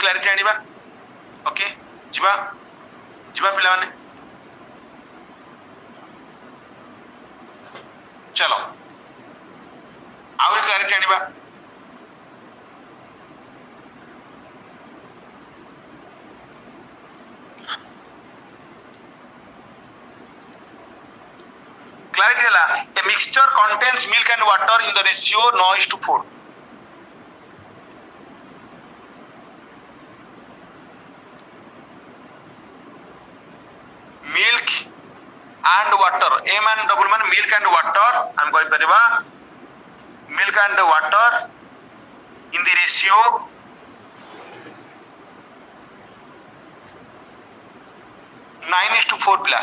କ୍ଲାରିଟି ଆଣିବା ଓକେ ଯିବା ପିଲାମାନେ चलो आउरी क्लैरिटी आनिबा क्लैरिटी हला a mixture contains milk and water in the ratio 9:4 milk and water m and double man milk and water हम कहि परिबा milk and water in the ratio 9:4 पिला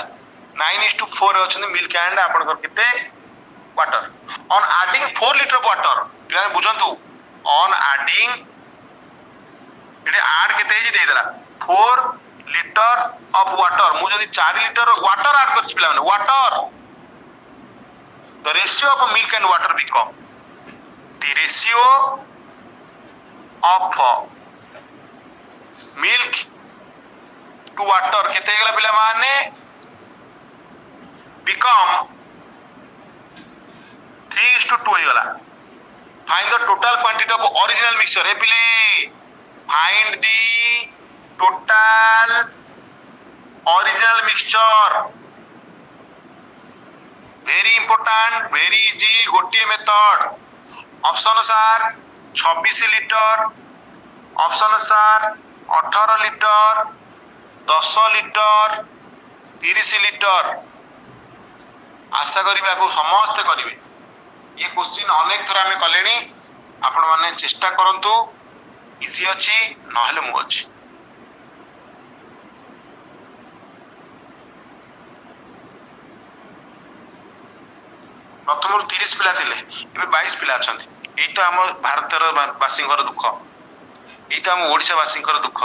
9:4 अछन milk and आपन केते water on adding 4 liter of water पिला बुझंतु on adding Ete add केते हे दे देला 4 litre of water मु जदी 4 लिटर वाटर ऐड करछि पिला माने water the ratio of milk and water become the ratio of milk to water केते गेला पिला माने बिकम 3:2 हे गेला find the total quantity of original mixture हे पिले find the total original mixture very important very easy गोटे method option सार 26 लिटर ऑप्शन सार 18 लिटर 10 लिटर 30 लिटर आशा करिबा को समस्त करिवे ये क्वेश्चन अनेक थरा में कलेनी आपण माने चेष्टा करंतु इजी अछि नहले मु अछि प्रथम 30 पिला थिले एबे 22 पिला अछंती एई तो हम भारतर वासींकर दुख एई तो हम ओडिसा वासींकर दुख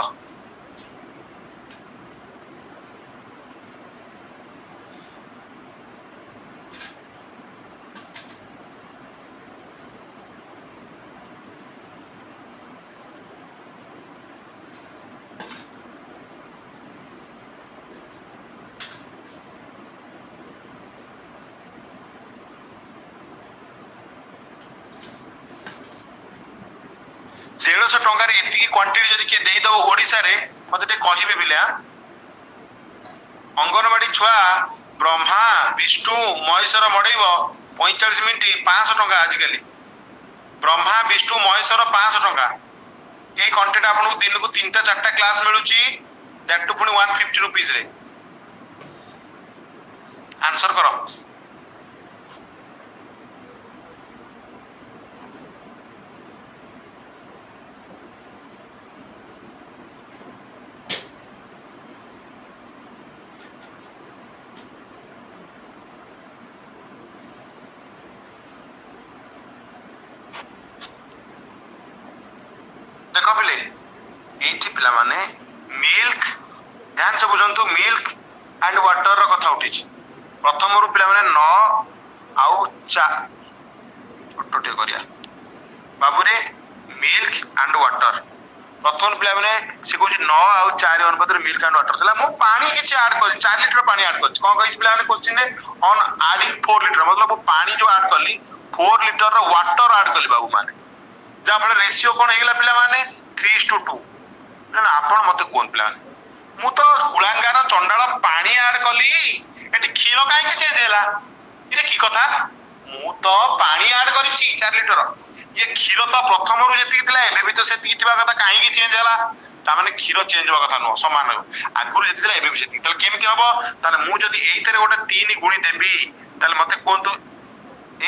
टंकार एति क्वांटिटी जदि के देई दो ओडिसा रे मते ते कहिबे बिले अंगनवाड़ी छुआ ब्रह्मा विष्णु महेश्वर मडैब 45 मिनिट 500 टंका आजिकली ब्रह्मा विष्णु महेश्वर 500 टंका ये कंटेंट आपन दिन को 3टा 4टा क्लास मिलुची दैट टू पुनी 150 रुपीस रे आंसर करो देखो पिले एठी पिला माने मिल्क ध्यान से बुझंतु मिल्क एंड वाटर रो कथा उठिछि प्रथम रु पिला माने न आउ चा छोटटे करिया बाबूरे मिल्क एंड वाटर प्रथम पिला माने से कहछि न आउ 4 अनुपात मिल्क एंड वाटर तला मु पानी किछ ऐड कर 4 लीटर पानी ऐड कर कोन कहि पिला माने क्वेश्चन रे ऑन एडिंग 4 लीटर मतलब मु पानी जो ऐड करली 4 लीटर रो वाटर ऐड करली बाबू माने जहाँ फल रेशियो कौन हो पिला माने 3:2 ना आपण मते कोन पिला मु तो गुलांगार चंडाल पानी ऐड कली एटी क्षीर काहे के चेंज हैला इरे की कथा मु तो पानी ऐड करिछि 4 लीटर ये क्षीर तो प्रथम रु जेति थिला एबे भी तो सेति थिबा कथा काहे के चेंज हैला ता माने क्षीर चेंज होबा कथा न समान आगुर जेति थिला एबे भी सेति तल केमिति हबो ताने मु जदी एइतरे गोटे 3 गुणी देबी तल मते कोंतु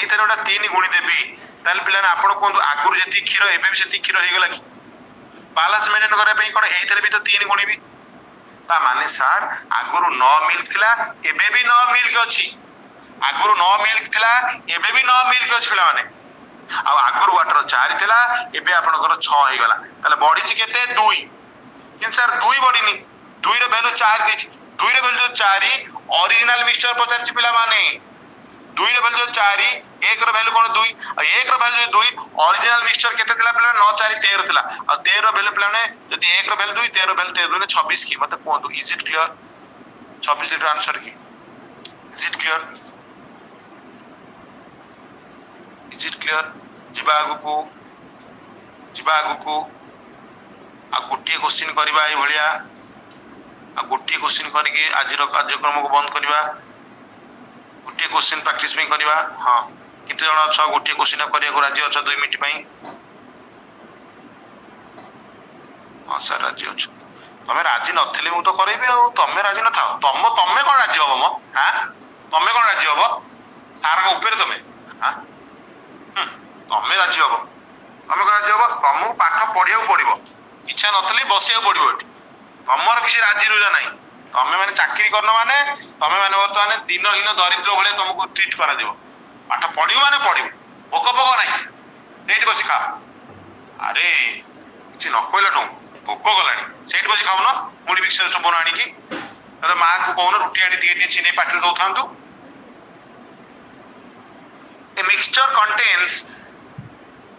एइतरे गोटे 3 गुणी देबी ताल पिला आपण कोंतु आगुर जेति क्षीर एबे भी सेति क्षीर हो गेला कि बैलेंस मेंटेन करे पई कोन एइतरे भी तो 3 गुणी भी ता माने सर आगुर 9 मिल्क थिला एबे भी 9 मिल्क अछि आगुर 9 मिल्क थिला एबे भी 9 मिल्क अछि पिला माने आ आगुर वाटर 4 थिला एबे आपनकर 6 हो गेला ताले बॉडी छि केते 2 किन सर 2 बॉडी नी 2 रे वैल्यू 4 दिछि 2 रे वैल्यू 4 ओरिजिनल मिक्सचर पचार छि पिला माने 2 रे वैल्यू 4 1 रो वैल्यू कोन 2 आ 1 रो वैल्यू 2 ओरिजिनल मिक्सचर केते थिला पिला 9 4 13 थिला आ 13 रो वैल्यू पिला ने जदी 1 रो वैल्यू 2 13 रो वैल्यू 13 ने 26 की मतलब cone is it clear 26 litre answer की इज इट क्लियर जिबा आगु को आ गोटे क्वेश्चन करबा ए भलिया आ गोटे क्वेश्चन करके आज रो कार्यक्रम को बंद करबा गोटे क्वेश्चन प्रैक्टिस में करबा हां किते जण छ गोटे क्वेश्चन करिया को राजी छ 2 मिनिट पई हां सर राजी छ तमे राजी नथिले मु तो करबे आ तमे राजी न थाओ तमे कोन राजी होबो म हां तमे कोन राजी होबो सार को ऊपर तमे हां तमे राजी होबो तमे कोन राजी होबो तमु पाठ पढियो पडिबो इच्छा नथले बसियो पडिबो तमर किसी राजी रुजा नाही तमे माने चाकरी करनो माने तमे माने वर्तमान दिनहीन दरिद्र भले तुमको ट्रीट करा दिबो पाठ पढियो माने पढिबो भोक नाही सेठी बसी खा अरे किछि न कहला ठो भोक गलानी सेठी बसी खाउ न मुडी मिक्सचर चोबन आनी की अरे मां को कहून रुटी आनी टिके टिके छिने Patre दउथांतु a mixture contains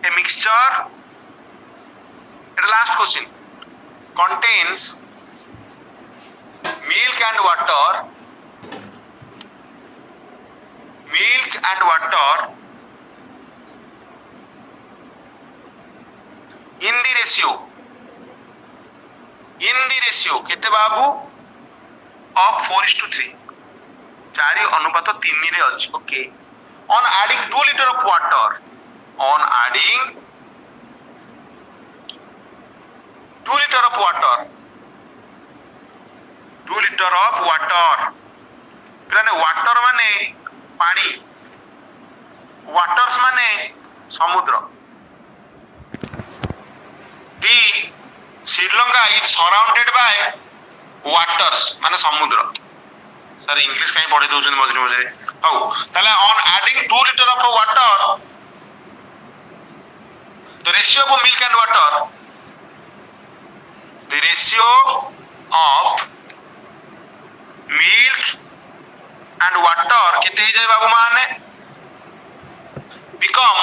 a mixture at the last question contains milk and water in the ratio केते बाबू of 4:3 4 अनुपात 3 रे अछि okay on adding 2 liter of water on adding 2 liter of water 2 liter of water पिलाने water माने पानी waters माने समुद्र ଦି Sri Lanka is ସରାଉଣ୍ଡେଡ ବାय waters ମାନେ ସମୁଦ୍ର। सर इंग्लिश कहीं पढ़ी दउछन मझे मझे हौ ताले on adding 2 litre of water the ratio of milk and water the ratio of milk and water केते ही जाय बाबू माने become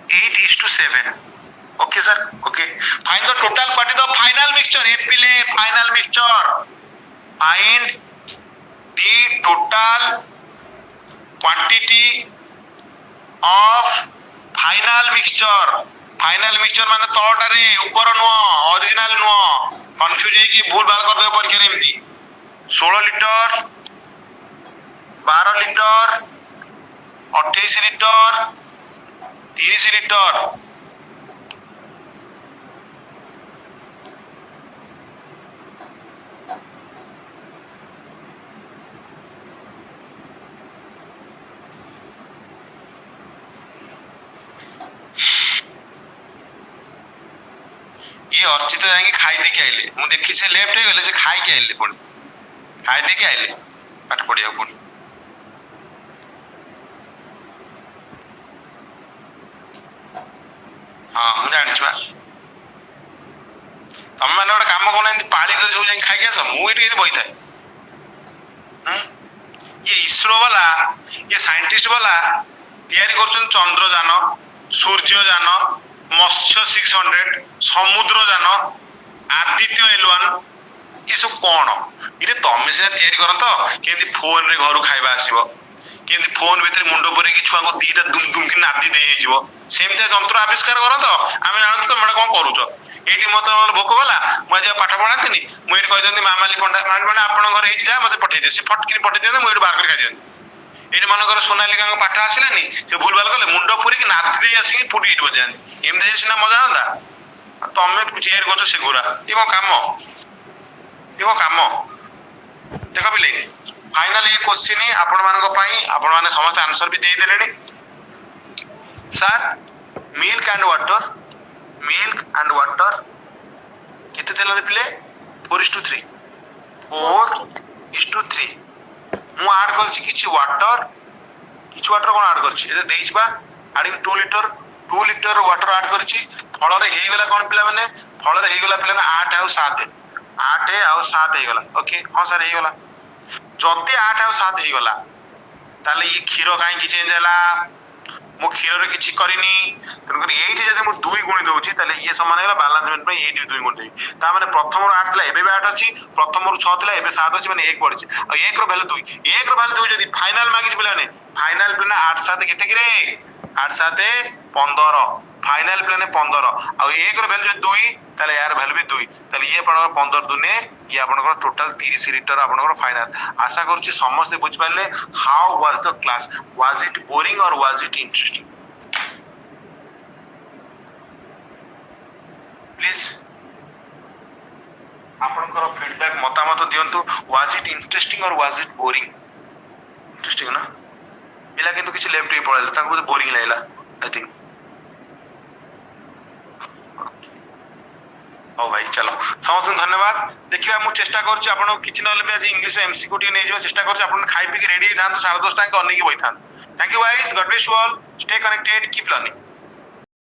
8:7 okay sir okay find the total quantity of final mixture ए पिले final mixture find the total quantity of final mixture माने तळटा रे ऊपर नुह ओरिजिनल नुह कंफ्यूज है कि भूल भाल कर दे परीक्षा रे एमती 16 लीटर 12 लीटर 28 लीटर 30 लीटर ये अर्चित जाके खाई दे के आइले मु देखि से लेफ्ट हो गेले से खाई के आइले पुणी खाई दे के आइले पाठ पढ़िया पुणी हाँ मु जानि छबा तम माने गोटे काम कोन एंती पाळी कर सब जाके खाई के आस मु एठी बहि थाए ये इसरो वाला ये साइंटिस्ट वाला तैयारी करछन चंद्रयान सूर्ययान मत्स्य 600 समुद्रयान आदित्य L1 ये सब कौन ये तमें सीना तैयारी कर तो केमती फोन रे घर खाइबा आसीबो केमती फोन भीतर मुंड परे कि छुआ को दीटा दुम दुम कि नादी दे हिजबो सेमते जंत्र आविष्कार कर तो आमे जानत तो मडा कोन करूछो एटी मत भोक वाला मु जे पाठ पढांतिनी मु एटी कहि दंती मामाली पंडा माने आपण घर हेइ जा मते पठै दे से फटकिनी पठै दे मु एटी बाहर कर खाइ दे एटी मन कर सोनालिका पाठ आसिलानी से भूल भाल कले मुंड पुरी कि नादी दे आसी फुटी हिट बजान एमते सिना मजा हंदा तमे चेयर करछो सेगुरा ई को काम देख बिले फाइनल ये क्वेश्चन आपण मानक पई आपण माने समस्त आंसर भी दे देलेनी सर मिल्क एंड वाटर केते देला रे पिले 4:3 4:3 मु ऐड करछि किछि वाटर कोन ऐड करछि ए देइछबा एडिंग 2 लीटर वाटर ऐड करछि फल रे हेइ गेला कोन पिला माने फल रे हेइ गेला पिला 8 और 7 हेइ गेला ओके हां सर हेइ गेला जति 8 और 7 हेइ गेला ताले ये क्षीर काहे कि चेंज होला मु क्षीर रे किछि करिनी तनकर एठी जदि मु 2 गुणी दोछि ताले ये समान होला बैलेंसमेंट पे एठी 2 गुणी देई ता माने प्रथम रो 8 थिला एबे 8 अछि प्रथम रो 6 थिला एबे 7 अछि माने 1 बढ़छि आ 1 रो वैल्यू 2 जदि फाइनल मागिस पिला ने फाइनल पिला 8 7 केते कि रे 8 7 15 फाइनल पिला ने 15 आ 1 रो वैल्यू 2 ताले यार वैल्यू भी 2 ताले ये आपण 15 दुने ये आपण टोटल 30 लीटर आपण फाइनल आशा करछि समस्त बुझ पाले how was the class was it boring और वाज इट इंटरेस्टिंग प्लीज आपनकर फीडबैक मतामत दियंतु वाज इट इंटरेस्टिंग और वाज इट बोरिंग इंटरेस्टिंग ना पिला किंतु किछ लेफ्ट ही पळले ताको बोरिंग लागला आई थिंक ओ भाई चलो समस्त धन्यवाद देखिए मु चेष्टा करछि आपन किछ नले भी आज इंग्लिश एमसीक्यू टी नै जेबा चेष्टा करछि आपन खाइ पी के रेडी थान 10:30 टाइम के अन्नी की बइथान thank you guys God bless you all stay connected keep learning